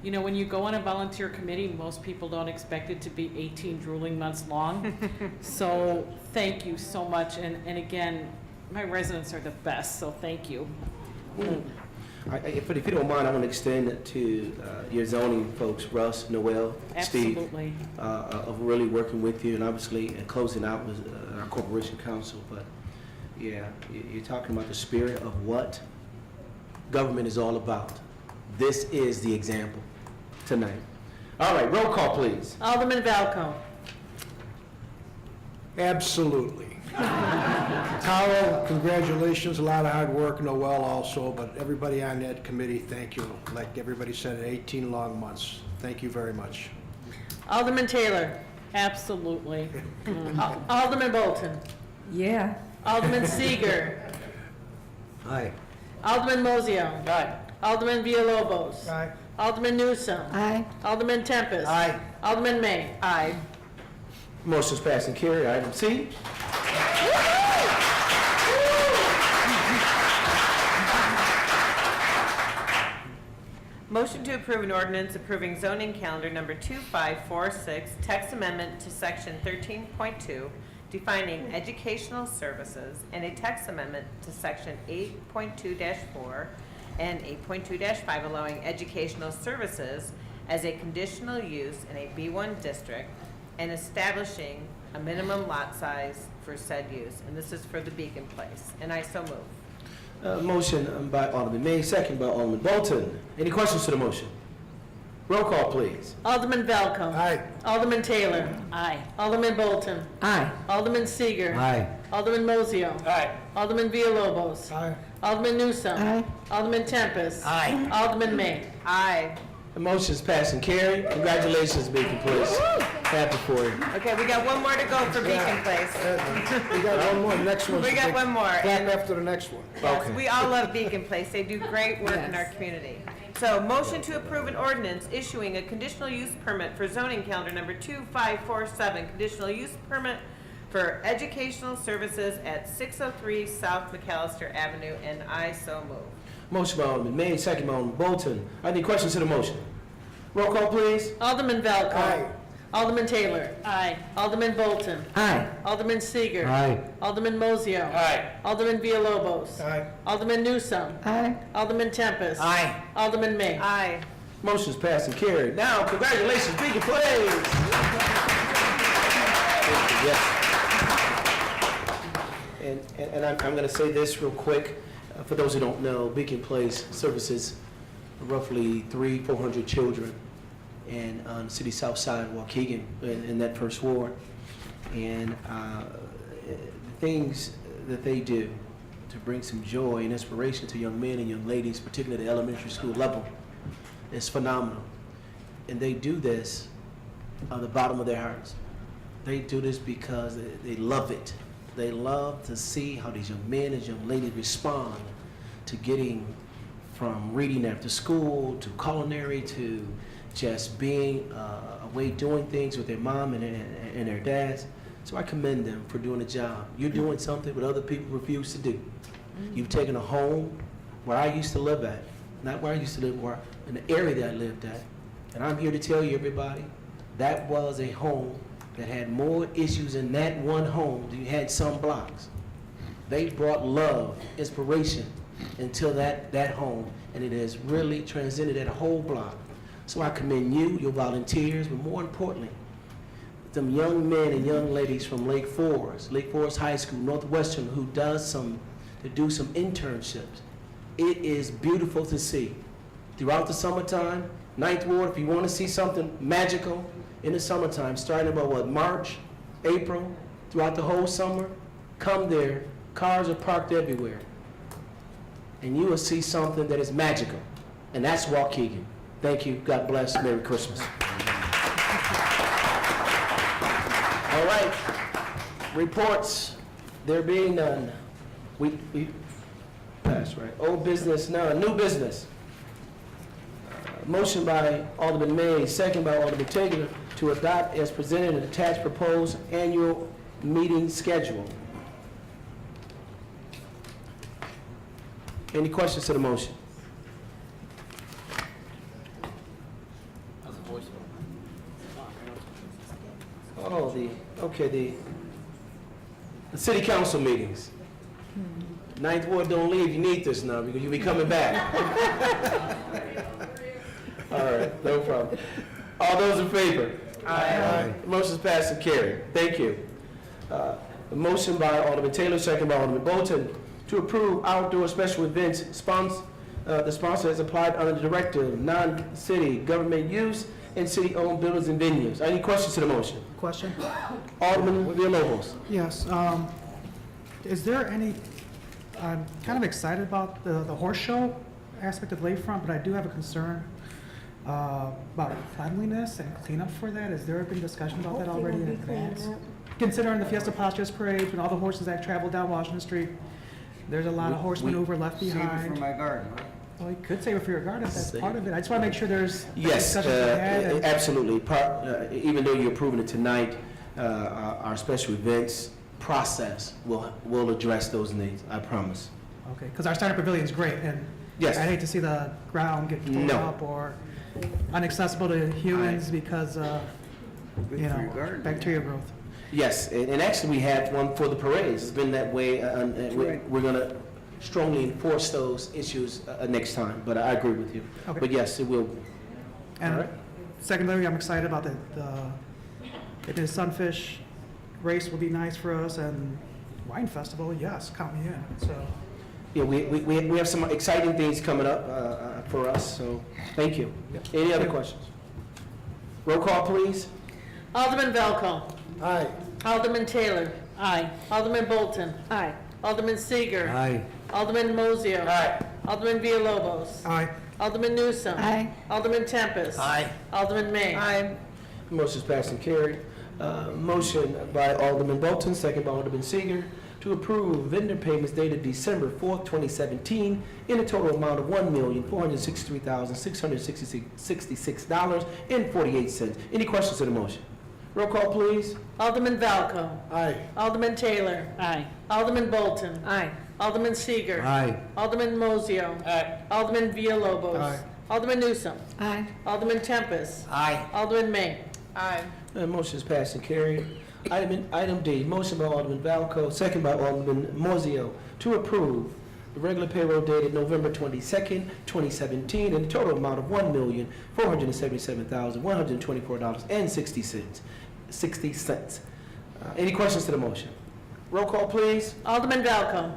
when you go on a volunteer committee, most people don't expect it to be 18 drooling months long. So thank you so much. And again, my residents are the best, so thank you. If you don't mind, I want to extend it to your zoning folks, Russ, Noel, Steve. Absolutely. Of really working with you, and obviously closing out with our Corporation Counsel. But yeah, you're talking about the spirit of what government is all about. This is the example tonight. All right, roll call, please. Alderman Valco. Absolutely. Carl, congratulations, a lot of hard work, Noel also, but everybody on that committee, thank you. Like everybody said, 18 long months. Thank you very much. Alderman Taylor? Absolutely. Alderman Bolton? Yeah. Alderman Seeger? Aye. Alderman Mozio? Aye. Alderman Villalobos? Aye. Alderman Newsome? Aye. Alderman Tempest? Aye. Alderman May? Aye. Motion's passed and carried. Item C. Motion to approve an ordinance approving zoning calendar number 2546, text amendment to section 13.2, defining educational services, and a text amendment to section 8.2-4 and 8.2-5, allowing educational services as a conditional use in a B1 district and establishing a minimum lot size for said use. And this is for the Beacon Place. And I so move. Motion by Alderman May, second by Alderman Bolton. Any questions to the motion? Roll call, please. Alderman Valco? Aye. Alderman Taylor? Aye. Alderman Bolton? Aye. Alderman Seeger? Aye. Alderman Mozio? Aye. Alderman Villalobos? Aye. Alderman Newsome? Aye. Alderman Tempest? Aye. Alderman May? Aye. The motion's passed and carried. Congratulations, Beacon Place. Happy for you. Okay, we got one more to go for Beacon Place. We got one more, next one. We got one more. Back And after the next one. yes, Okay. we all love Beacon Place. They do great work in our community. So, motion to approve an ordinance issuing a conditional use permit for zoning calendar number 2547, conditional use permit for educational services at 603 South McAllister Avenue, and I so move. Motion by Alderman May, second by Alderman Bolton. Any questions to the motion? Roll call, please. Alderman Valco? Aye. Alderman Taylor? Aye. Alderman Bolton? Aye. Alderman Seeger? Aye. Alderman Mozio? Aye. Alderman Villalobos? Aye. Alderman Newsome? Aye. Alderman Tempest? Aye. Alderman May? Aye. Motion's passed and carried. Now, congratulations, Beacon Place. Yes. And I'm going to say this real quick. For those who don't know, Beacon Place services roughly 400 children and on the city south side of Waukegan in that first ward. And the things that they do to bring some joy and inspiration to young men and young ladies, particularly at the elementary school level, is phenomenal. And they do this on the bottom of their hearts. They do this because they love it. They love to see how these young men and young ladies respond to getting from reading after school to culinary to just being away doing things with their mom and their dads. So I commend them for doing a job. You're doing something what other people refuse to do. You've taken a home where I used to live at, not where I used to live, where in the area that I lived at. And I'm here to tell you, everybody, that was a home that had more issues in that one home than you had some blocks. They brought love, inspiration into that home, and it has really transcended that whole block. So I commend you, your volunteers, but more importantly, them young men and young ladies from Lake Forest High School, Northwestern, who do some internships. It is beautiful to see. Throughout the summertime, Ninth Ward, if you want to see something magical in the summertime, starting about March, April, throughout the whole summer, come there. Cars are parked everywhere. And you will see something that is magical. And that's Waukegan. Thank you. God bless. Merry Christmas. All right. Reports. There being none. We passed, right? Old business, none. New business. Motion by Alderman May, second by Alderman Taylor, to adopt as presented an attached proposed annual meeting schedule. Any questions to the motion? Oh, the city council meetings. Ninth Ward, don't leave, you need this now, because you'll be coming back. All right, no problem. All those in favor? Aye. Motion's passed and carried. Thank you. A motion by Alderman Taylor, second by Alderman Bolton, to approve outdoor special events. The sponsor has applied under the Directive of Non-City Government Use in City-Owned Buildings and Venues. Any questions to the motion? Question? Alderman Villalobos. Yes. is there any, I'm kind of excited about the horse show aspect of Lakefront, but I do have a concern about cleanliness and cleanup for that. Has there been discussion about that already in advance? Considering the Fiesta Patrias parade, when all the horses that travel down Washington Street, there's a lot of horse maneuver left behind. Save it for my garden, right? Well, you could save it for your garden if that's part of it. I just want to make sure there's Yes, discussions ahead and- absolutely. Even though you're approving it tonight, our special events process will address those needs, I promise. Okay, because our starter pavilion is great, and Yes. I hate to see the ground get torn No. up or inaccessible to humans because, bacteria growth. Yes, and actually we have one for the parades. It's been that way, and we're going to strongly enforce those issues next time, but I agree with you. Okay. But yes, it will. And All right. secondly, I'm excited about the Sunfish race will be nice for us, and wine festival, yes, count me in, so. Yeah, we have some exciting things coming up for us, so thank you. Any other questions? Roll call, please. Alderman Valco. Aye. Alderman Taylor. Aye. Alderman Bolton. Aye. Alderman Seager. Aye. Alderman Mozio. Aye. Alderman Villalobos. Aye. Alderman Newsome. Aye. Alderman Tempest. Aye. Alderman May. Aye. Motion is passed and carried. Motion by Alderman Bolton, second by Alderman Seager, to approve vendor payments dated December 4th, 2017, in a total amount of $1,463,666.48. Any questions to the motion? Roll call, please. Alderman Valco. Aye. Alderman Taylor. Aye. Alderman Bolton. Aye. Alderman Seager. Aye. Alderman Mozio. Aye. Alderman Villalobos. Aye. Alderman Newsome. Aye. Alderman Tempest. Aye. Alderman May. Aye. Motion is passed and carried. Item D, motion by Alderman Valco, second by Alderman Mozio, to approve the regular payroll dated November 22nd, 2017, in a total amount of $1,477,124.60. Any questions to the motion? Roll call, please. Alderman Valco.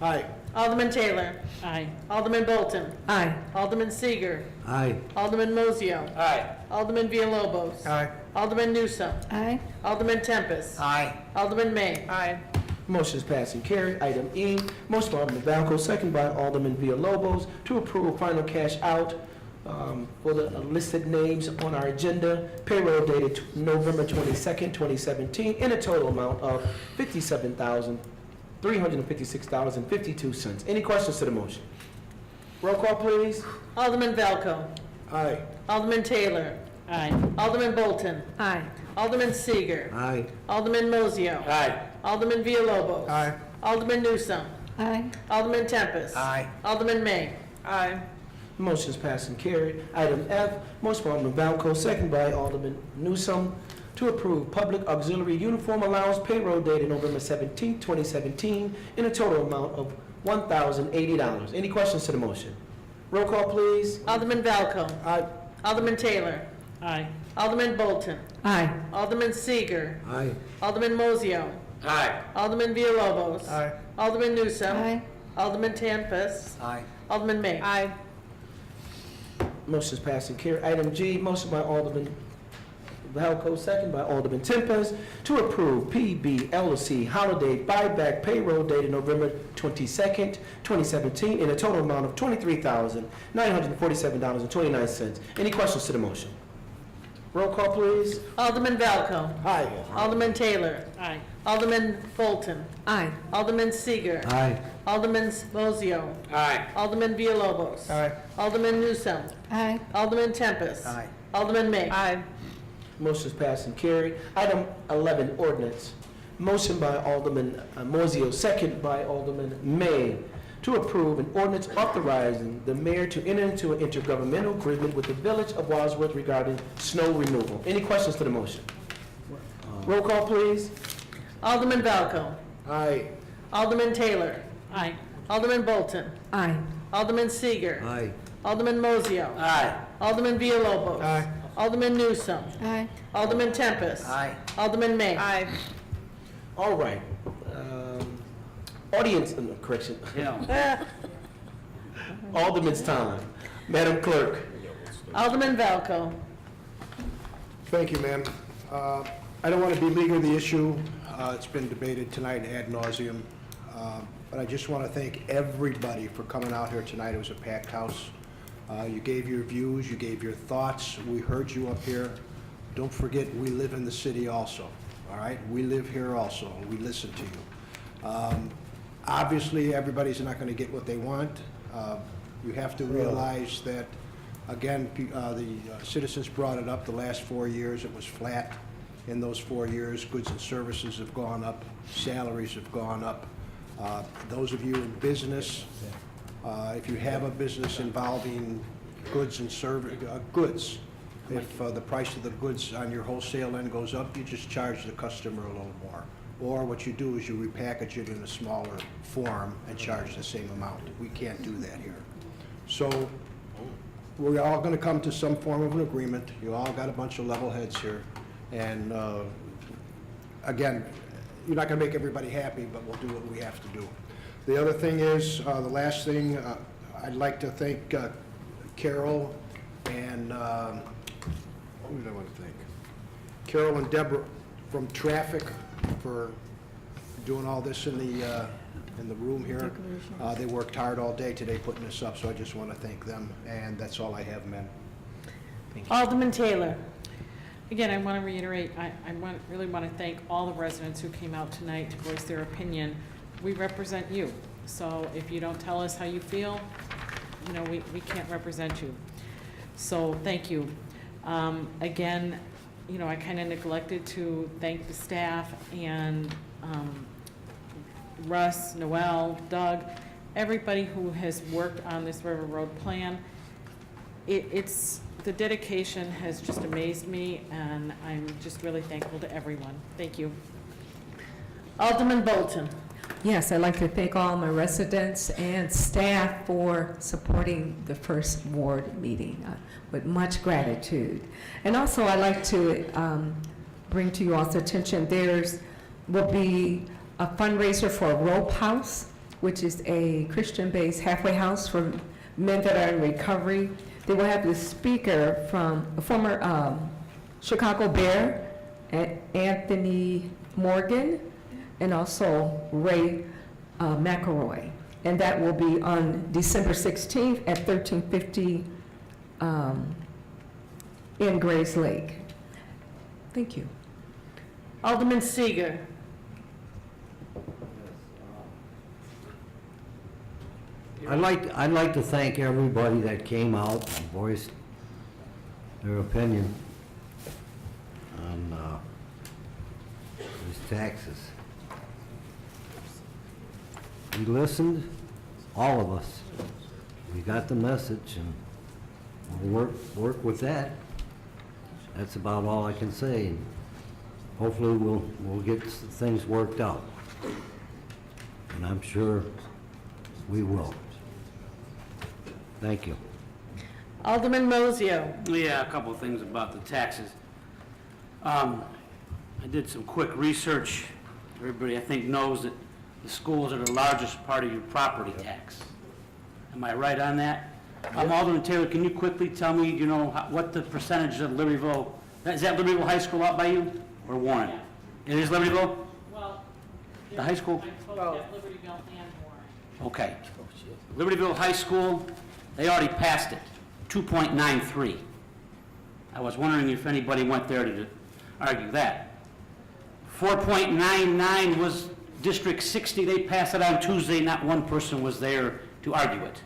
Aye. Alderman Taylor. Aye. Alderman Bolton. Aye. Alderman Seager. Aye. Alderman Mozio. Aye. Alderman Villalobos. Aye. Alderman Newsome. Aye. Alderman Tempest. Aye. Alderman May. Aye. Motion is passed and carried. Item E, motion by Alderman Valco, second by Alderman Villalobos, to approve final cash out for the listed names on our agenda, payroll dated November 22nd, 2017, in a total amount of $57,356.52. Any questions to the motion? Roll call, please. Alderman Valco. Aye. Alderman Taylor. Aye. Alderman Bolton. Aye. Alderman Seager. Aye. Alderman Mozio. Aye. Alderman Villalobos. Aye. Alderman Newsome. Aye. Alderman Tempest. Aye. Alderman May. Aye. Motion is passed and carried. Item F, motion by Alderman Valco, second by Alderman Newsome, to approve public auxiliary uniform allowance payroll dated November 17, 2017, in a total amount of $1,080. Any questions to the motion? Roll call, please. Alderman Valco. Aye. Alderman Taylor. Aye. Alderman Bolton. Aye. Alderman Seager. Aye. Alderman Mozio. Aye. Alderman Villalobos. Aye. Alderman Newsome. Aye. Alderman Tempest. Aye. Alderman May. Aye. Motion is passed and carried. Item G, motion by Alderman Valco, second by Alderman Tempest, to approve PBLC holiday buyback payroll dated November 22nd, 2017, in a total amount of $23,947.29. Any questions to the motion? Roll call, please. Alderman Valco. Aye. Alderman Taylor. Aye. Alderman Bolton. Aye. Alderman Seager. Aye. Alderman Mozio. Aye. Alderman Villalobos. Aye. Alderman Newsome. Aye. Alderman Tempest. Aye. Alderman May. Aye. Motion is passed and carried. Item 11, ordinance. Motion by Alderman Mozio, second by Alderman May, to approve an ordinance authorizing the mayor to enter into an intergovernmental agreement with the village of Wadsworth regarding snow removal. Any questions to the motion? Roll call, please. Alderman Valco. Aye. Alderman Taylor. Aye. Alderman Bolton. Aye. Alderman Seager. Aye. Alderman Mozio. Aye. Alderman Villalobos. Aye. Alderman Newsome. Aye. Alderman Tempest. Aye. Alderman May. Aye. All right. Audience, correction. Alderman's time. Madam Clerk. Alderman Valco. Thank you, ma'am. I don't want to beleaguer the issue. It's been debated tonight ad nauseum. But I just want to thank everybody for coming out here tonight. It was a packed house. You gave your views, you gave your thoughts. We heard you up here. Don't forget, we live in the city also, all right? We live here also, and we listen to you. Obviously, everybody's not going to get what they want. You have to realize that, again, the citizens brought it up the last 4 years. It was flat in those 4 years. Goods and services have gone up. Salaries have gone up. Those of you in business, if you have a business involving goods and goods, if the price of the goods on your wholesale end goes up, you just charge the customer a little more. Or what you do is you repackage it in a smaller form and charge the same amount. We can't do that here. So we're all going to come to some form of an agreement. You all got a bunch of level heads here. And again, you're not going to make everybody happy, but we'll do what we have to do. The other thing is, the last thing, I'd like to thank Carol and, who did I want to thank? Carol and Deborah from Traffic for doing all this in the room here. They worked hard all day today putting this up, so I just want to thank them. And that's all I have, ma'am. Alderman Taylor. Again, I want to reiterate, I really want to thank all the residents who came out tonight to voice their opinion. We represent you, so if you don't tell us how you feel, you know, we can't represent you. So thank you. Again, you know, I kind of neglected to thank the staff and Russ, Noel, Doug, everybody who has worked on this River Road plan. The dedication has just amazed me, and I'm just really thankful to everyone. Thank you. Alderman Bolton. Yes, I'd like to thank all my residents and staff for supporting the first ward meeting with much gratitude. And also, I'd like to bring to you all's attention, will be a fundraiser for Rope House, which is a Christian-based halfway house for men that are in recovery. They will have the speaker from the former Chicago Bear, Anthony Morgan, and also Ray McElroy. And that will be on December 16th at 1350 in Grays Lake. Thank you. Alderman Seeger. I'd like to thank everybody that came out and voiced their opinion on these taxes. We listened, all of us. We got the message, and we'll work with that. That's about all I can say. And hopefully we'll get things worked out. And I'm sure we will. Thank you. Alderman Mosio. Yeah, a couple of things about the taxes. I did some quick research. Everybody, I think, knows that the schools are the largest part of your property tax. Am I right on that? Alderman Taylor, can you quickly tell me, you know, what the percentage of Libertyville, is that Libertyville High School out by you, or Warren? It is Libertyville? Well, The high school? I'm supposed to have Libertyville and Warren. Okay. Libertyville High School, they already passed it, 2.93. I was wondering if anybody went there to argue that. 4.99 was District 60. They passed it on Tuesday. Not one person was there to argue it.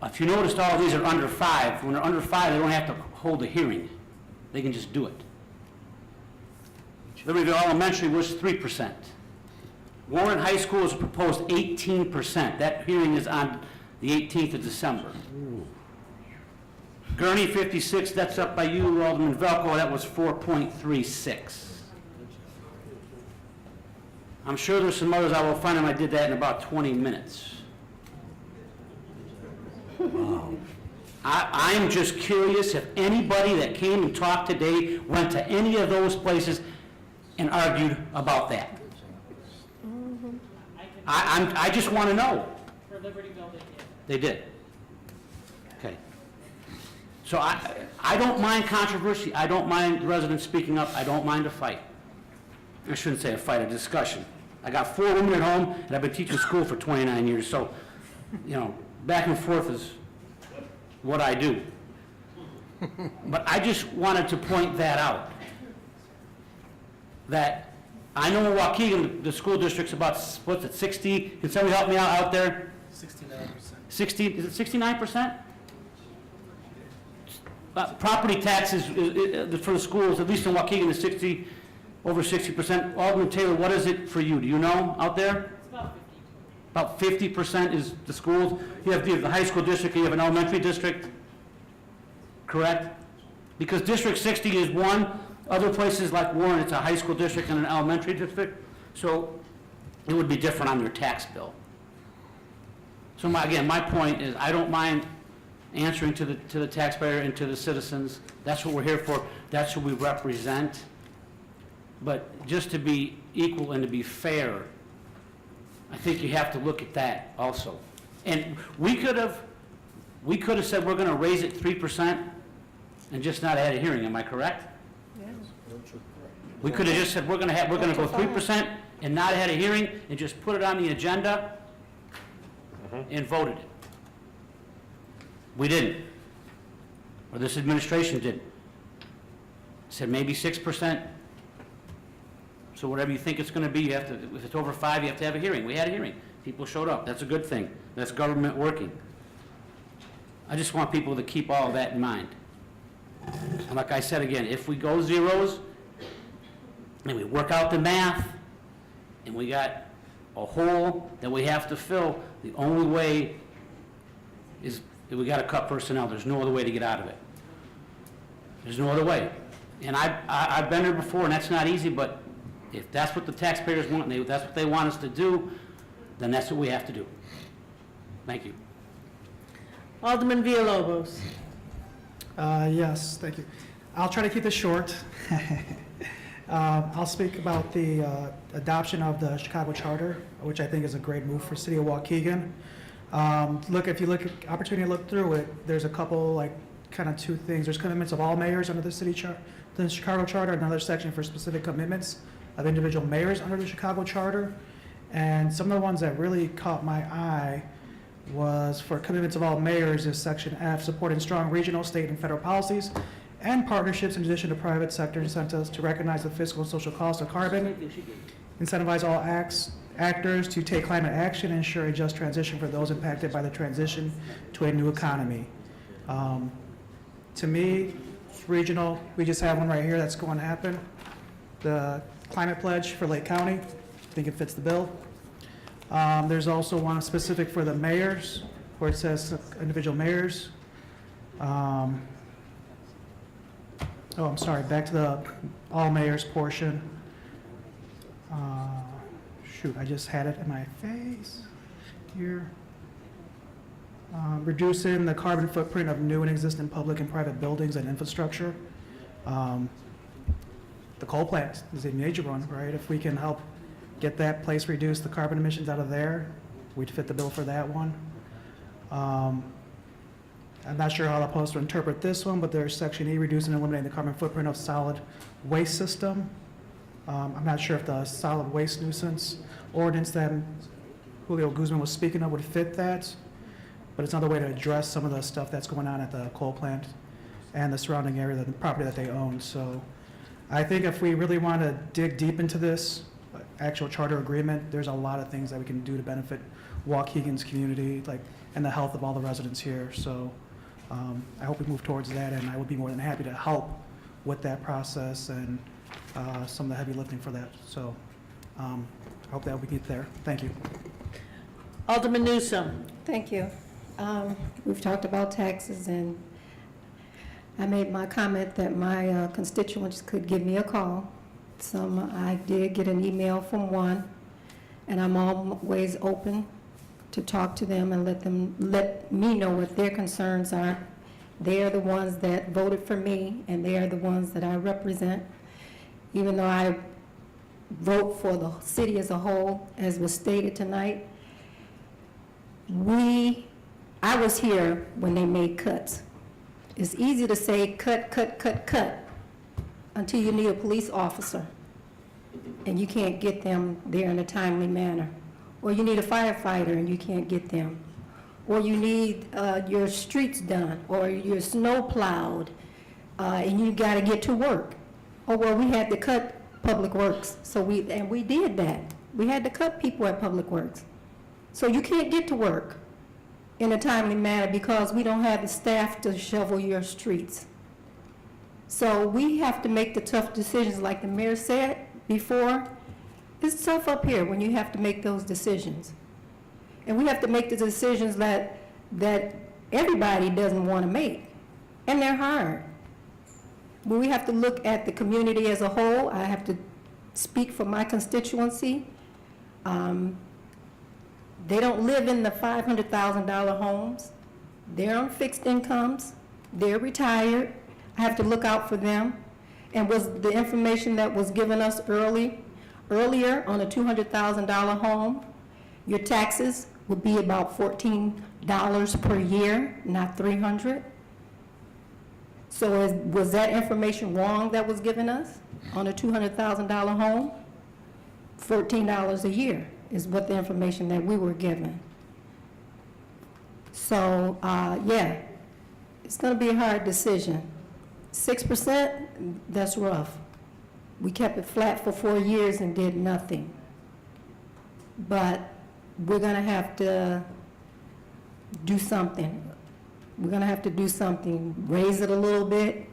If you noticed, all of these are under 5. When they're under 5, they don't have to hold a hearing. They can just do it. Libertyville Elementary was 3%. Warren High School is proposed 18%. That hearing is on the 18th of December. Gurney 56, that's up by you, Alderman Velko, that was 4.36. I'm sure there's some others I will find them. I did that in about 20 minutes. Wow. I'm just curious if anybody that came and talked today went to any of those places and argued about that. I just want to know. For Libertyville, They did. Okay. So I don't mind controversy. I don't mind residents speaking up. I don't mind a fight. I shouldn't say a fight, a discussion. I got 4 women at home, and I've been teaching school for 29 years, so, you know, back and forth is what I do. But I just wanted to point that out, that I know in Waukegan, the school district's about, what's it, 60? Can somebody help me out there? 69%. 60, is it 69%? Property taxes for the schools, at least in Waukegan, is 60, over 60%. Alderman Taylor, what is it for you? Do you know out there? It's about 50. About 50% is the schools. You have the high school district, you have an elementary district, correct? Because District 60 is one. Other places like Warren, it's a high school district and an elementary district. So it would be different on their tax bill. So again, my point is, I don't mind answering to the taxpayer and to the citizens. That's what we're here for. That's what we represent. But just to be equal and to be fair, I think you have to look at that also. And we could have said we're going to raise it 3% and just not had a hearing. Am I correct? We could have just said we're going to go 3% and not had a hearing and just put it on the agenda and voted it. We didn't. Or this administration didn't. Said maybe 6%. So whatever you think it's going to be, you have to, if it's over 5, you have to have a hearing. We had a hearing. People showed up. That's a good thing. That's government working. I just want people to keep all of that in mind. And like I said again, if we go zeros and we work out the math and we got a hole that we have to fill, the only way is that we got to cut personnel. There's no other way to get out of it. There's no other way. And I've been there before, and that's not easy, but if that's what the taxpayers want, and that's what they want us to do, then that's what we have to do. Thank you. Alderman Villalobos. Yes, thank you. I'll try to keep this short. I'll speak about the adoption of the Chicago Charter, which I think is a great move for City of Waukegan. If you look at opportunity to look through it, there's a couple, like, kind of 2 things. There's commitments of all mayors under the the Chicago Charter, another section for specific commitments of individual mayors under the Chicago Charter. And some of the ones that really caught my eye was for commitments of all mayors is Section F, supporting strong regional, state, and federal policies and partnerships in addition to private sector incentives to recognize the fiscal and social cost of carbon, incentivize all actors to take climate action, and ensure a just transition for those impacted by the transition to a new economy. To me, it's regional. We just have one right here that's going to happen. The climate pledge for Lake County, I think it fits the bill. There's also one specific for the mayors, where it says individual mayors. I'm sorry, back to the all mayors portion. I just had it in my face here. Reducing the carbon footprint of new and existing public and private buildings and infrastructure. The coal plant is a major one, right? If we can help get that place reduce the carbon emissions out of there, we'd fit the bill for that one. I'm not sure how I'm supposed to interpret this one, but there's Section E, reducing and eliminating the carbon footprint of solid waste system. I'm not sure if the solid waste nuisance ordinance that Julio Guzman was speaking of would fit that, but it's another way to address some of the stuff that's going on at the coal plant and the surrounding area, the property that they own. So I think if we really want to dig deep into this actual charter agreement, there's a lot of things that we can do to benefit Waukegan's community, and the health of all the residents here. So I hope we move towards that, and I would be more than happy to help with that process and some of the heavy lifting for that. So I hope that we get there. Thank you. Alderman Newsome. Thank you. We've talked about taxes, and I made my comment that my constituents could give me a call. I did get an email from one, and I'm always open to talk to them and let me know what their concerns are. They are the ones that voted for me, and they are the ones that I represent. Even though I vote for the city as a whole, as was stated tonight, I was here when they made cuts. It's easy to say cut, cut, cut, cut, until you need a police officer. and you can't get them there in a timely manner. Or you need a firefighter and you can't get them. Or you need your streets done, or your snow plowed, and you gotta get to work. Oh, well, we had to cut Public Works, so we did that. We had to cut people at Public Works. So you can't get to work in a timely manner because we don't have the staff to shovel your streets. So we have to make the tough decisions, like the mayor said before. It's tough up here when you have to make those decisions. And we have to make the decisions that everybody doesn't want to make, and they're hard. But we have to look at the community as a whole. I have to speak for my constituency. They don't live in the $500,000 homes. They're on fixed incomes. They're retired. I have to look out for them. And was the information that was given us earlier on a $200,000 home, your taxes would be about $14 per year, not $300. So was that information wrong that was given us on a $200,000 home? $14 a year is what the information that we were given. So, yeah, it's going to be a hard decision. 6%, that's rough. We kept it flat for 4 years and did nothing. But we're going to have to do something. We're going to have to do something, raise it a little bit,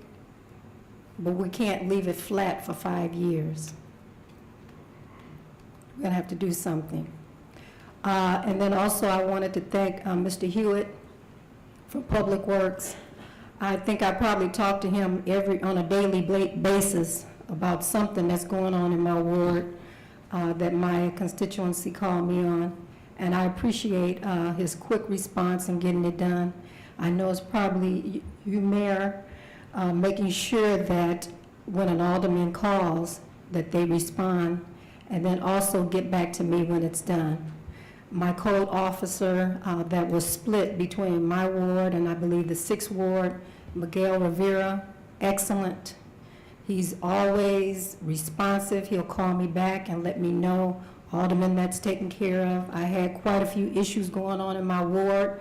but we can't leave it flat for 5 years. We're going to have to do something. And then also I wanted to thank Mr. Hewitt for Public Works. I think I probably talk to him on a daily basis about something that's going on in my ward that my constituency called me on. And I appreciate his quick response in getting it done. I know it's probably you, Mayor, making sure that when an alderman calls, that they respond, and then also get back to me when it's done. My code officer that was split between my ward and I believe the 6th Ward, Miguel Rivera, excellent. He's always responsive. He'll call me back and let me know, Alderman, that's taken care of. I had quite a few issues going on in my ward.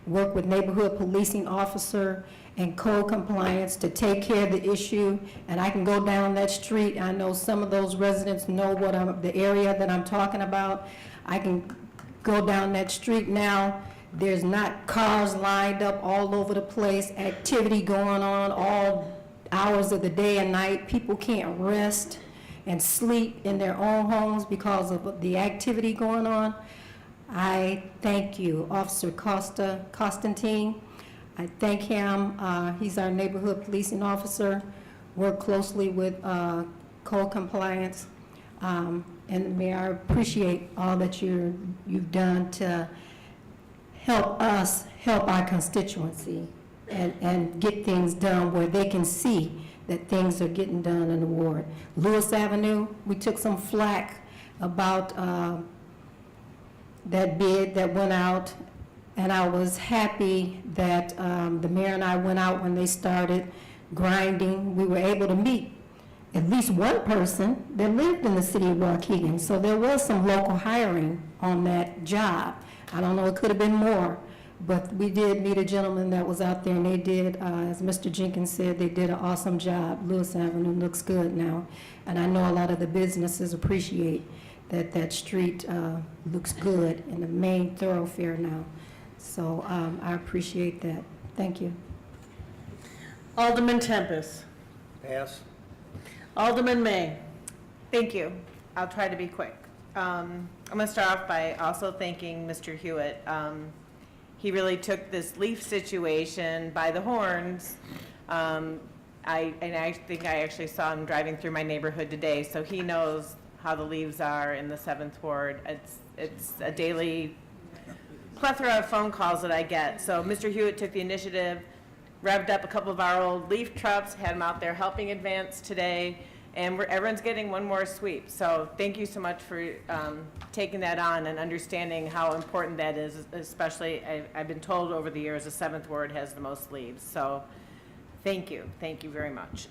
Work with neighborhood policing officer and code compliance to take care of the issue, and I can go down that street. I know some of those residents know the area that I'm talking about. I can go down that street now. There's not cars lined up all over the place, activity going on all hours of the day and night. People can't rest and sleep in their own homes because of the activity going on. I thank you, Officer Constantine. I thank him. He's our neighborhood policing officer. Work closely with code compliance. And Mayor, I appreciate all that you've done to help us help our constituency and get things done where they can see that things are getting done in the ward. Lewis Avenue, we took some flack about that bid that went out, and I was happy that the mayor and I went out when they started grinding. We were able to meet at least one person that lived in the city of Waukegan, so there was some local hiring on that job. I don't know, it could have been more, but we did meet a gentleman that was out there, and they did, as Mr. Jenkins said, they did an awesome job. Lewis Avenue looks good now, and I know a lot of the businesses appreciate that that street looks good in the main thoroughfare now. So I appreciate that. Thank you. Alderman Tempest. Pass. Alderman May. Thank you. I'll try to be quick. I'm going to start off by also thanking Mr. Hewitt. He really took this leaf situation by the horns. I think I actually saw him driving through my neighborhood today, so he knows how the leaves are in the 7th Ward. It's a daily plethora of phone calls that I get. So Mr. Hewitt took the initiative, revved up a couple of our old leaf trucks, had them out there helping advance today, and everyone's getting one more sweep. So thank you so much for taking that on and understanding how important that is, especially I've been told over the years the 7th Ward has the most leaves. So thank you very much.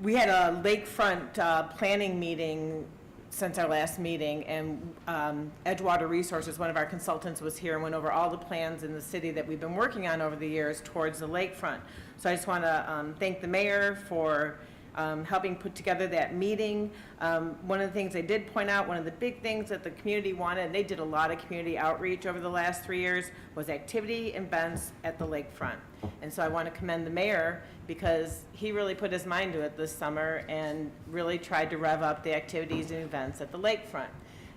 We had a lakefront planning meeting since our last meeting, and Edgewater Resources, one of our consultants, was here and went over all the plans in the city that we've been working on over the years towards the lakefront. So I just want to thank the mayor for helping put together that meeting. One of the things they did point out, one of the big things that the community wanted, and they did a lot of community outreach over the last 3 years, was activity and events at the lakefront. And so I want to commend the mayor because he really put his mind to it this summer and really tried to rev up the activities and events at the lakefront.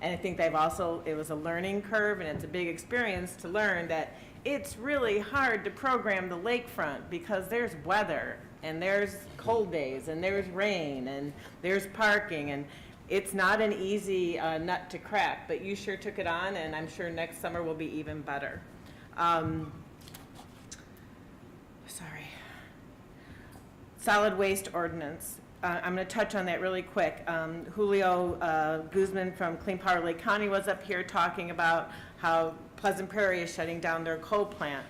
And I think it was a learning curve, and it's a big experience to learn that it's really hard to program the lakefront because there's weather, and there's cold days, and there's rain, and there's parking, and it's not an easy nut to crack, but you sure took it on, and I'm sure next summer will be even better. Solid waste ordinance. I'm going to touch on that really quick. Julio Guzman from Clean Power Lake County was up here talking about how Pleasant Prairie is shutting down their coal plant.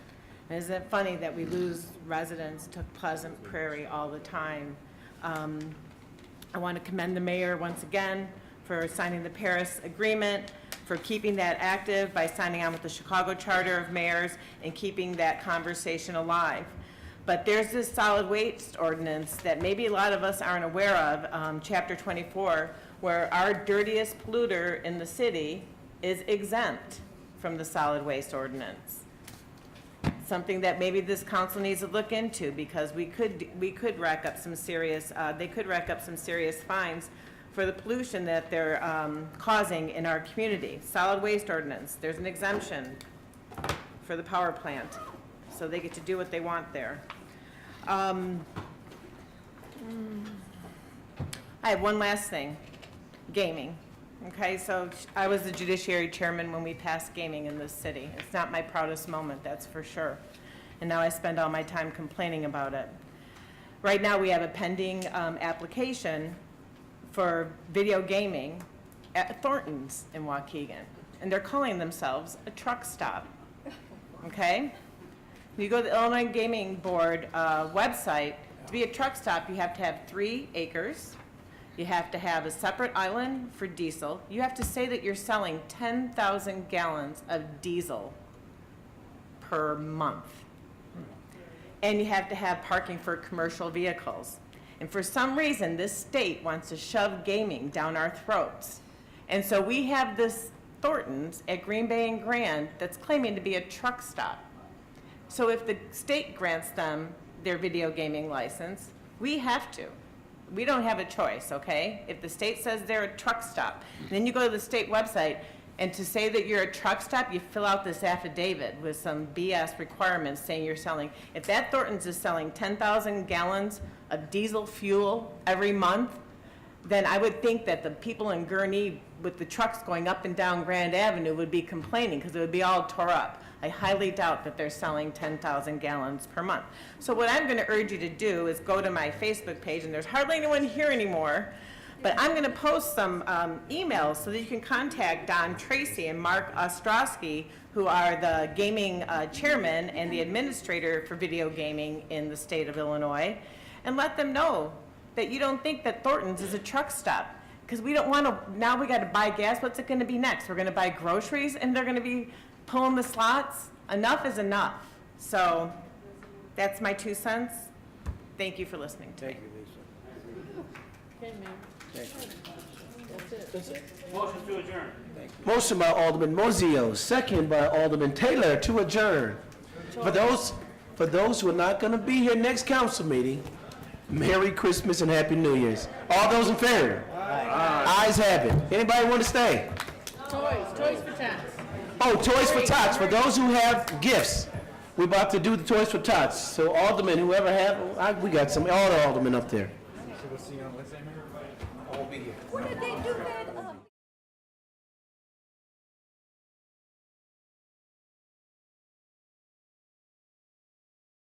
And isn't it funny that we lose residents to Pleasant Prairie all the time? I want to commend the mayor once again for signing the Paris Agreement, for keeping that active by signing on with the Chicago Charter of Mayors and keeping that conversation alive. But there's this solid waste ordinance that maybe a lot of us aren't aware of, Chapter 24, where our dirtiest polluter in the city is exempt from the solid waste ordinance. Something that maybe this council needs to look into, because we could rack up some serious, they could rack up some serious fines for the pollution that they're causing in our community. Solid waste ordinance, there's an exemption for the power plant, so they get to do what they want there. I have one last thing, gaming. Okay, so I was the judiciary chairman when we passed gaming in this city. It's not my proudest moment, that's for sure. And now I spend all my time complaining about it. Right now we have a pending application for video gaming at Thornton's in Waukegan. And they're calling themselves a truck stop, okay? When you go to the Illinois Gaming Board website, to be a truck stop, you have to have 3 acres. You have to have a separate island for diesel. You have to say that you're selling 10,000 gallons of diesel per month. And you have to have parking for commercial vehicles. And for some reason, this state wants to shove gaming down our throats. And so we have this Thornton's at Green Bay and Grand that's claiming to be a truck stop. So if the state grants them their video gaming license, we have to. We don't have a choice, okay? If the state says they're a truck stop, then you go to the state website, and to say that you're a truck stop, you fill out this affidavit with some BS requirements saying you're selling. If that Thornton's is selling 10,000 gallons of diesel fuel every month, then I would think that the people in Gurnee with the trucks going up and down Grand Avenue would be complaining because it would be all tore up. I highly doubt that they're selling 10,000 gallons per month. So what I'm going to urge you to do is go to my Facebook page, and there's hardly anyone here anymore, but I'm going to post some emails so that you can contact Don Tracy and Mark Ostrowski, who are the gaming chairman and the administrator for video gaming in the state of Illinois, and let them know that you don't think that Thornton's is a truck stop. Because we don't want to, now we got to buy gas. What's it going to be next? We're going to buy groceries and they're going to be pulling the slots? Enough is enough. So that's my 2 cents. Thank you for listening to me. Okay, ma'am. That's it. Motion to adjourn. Motion by Alderman Mozio, second by Alderman Taylor to adjourn. For those who are not going to be here next council meeting, Merry Christmas and Happy New Year's. All those in favor? Aye. Ayes have it. Anybody want to stay? Toys for tots. Oh, Toys for Tots. For those who have gifts, we're about to do the Toys for Tots. So aldermen, whoever have, we got some, all the aldermen up there. What did they do that?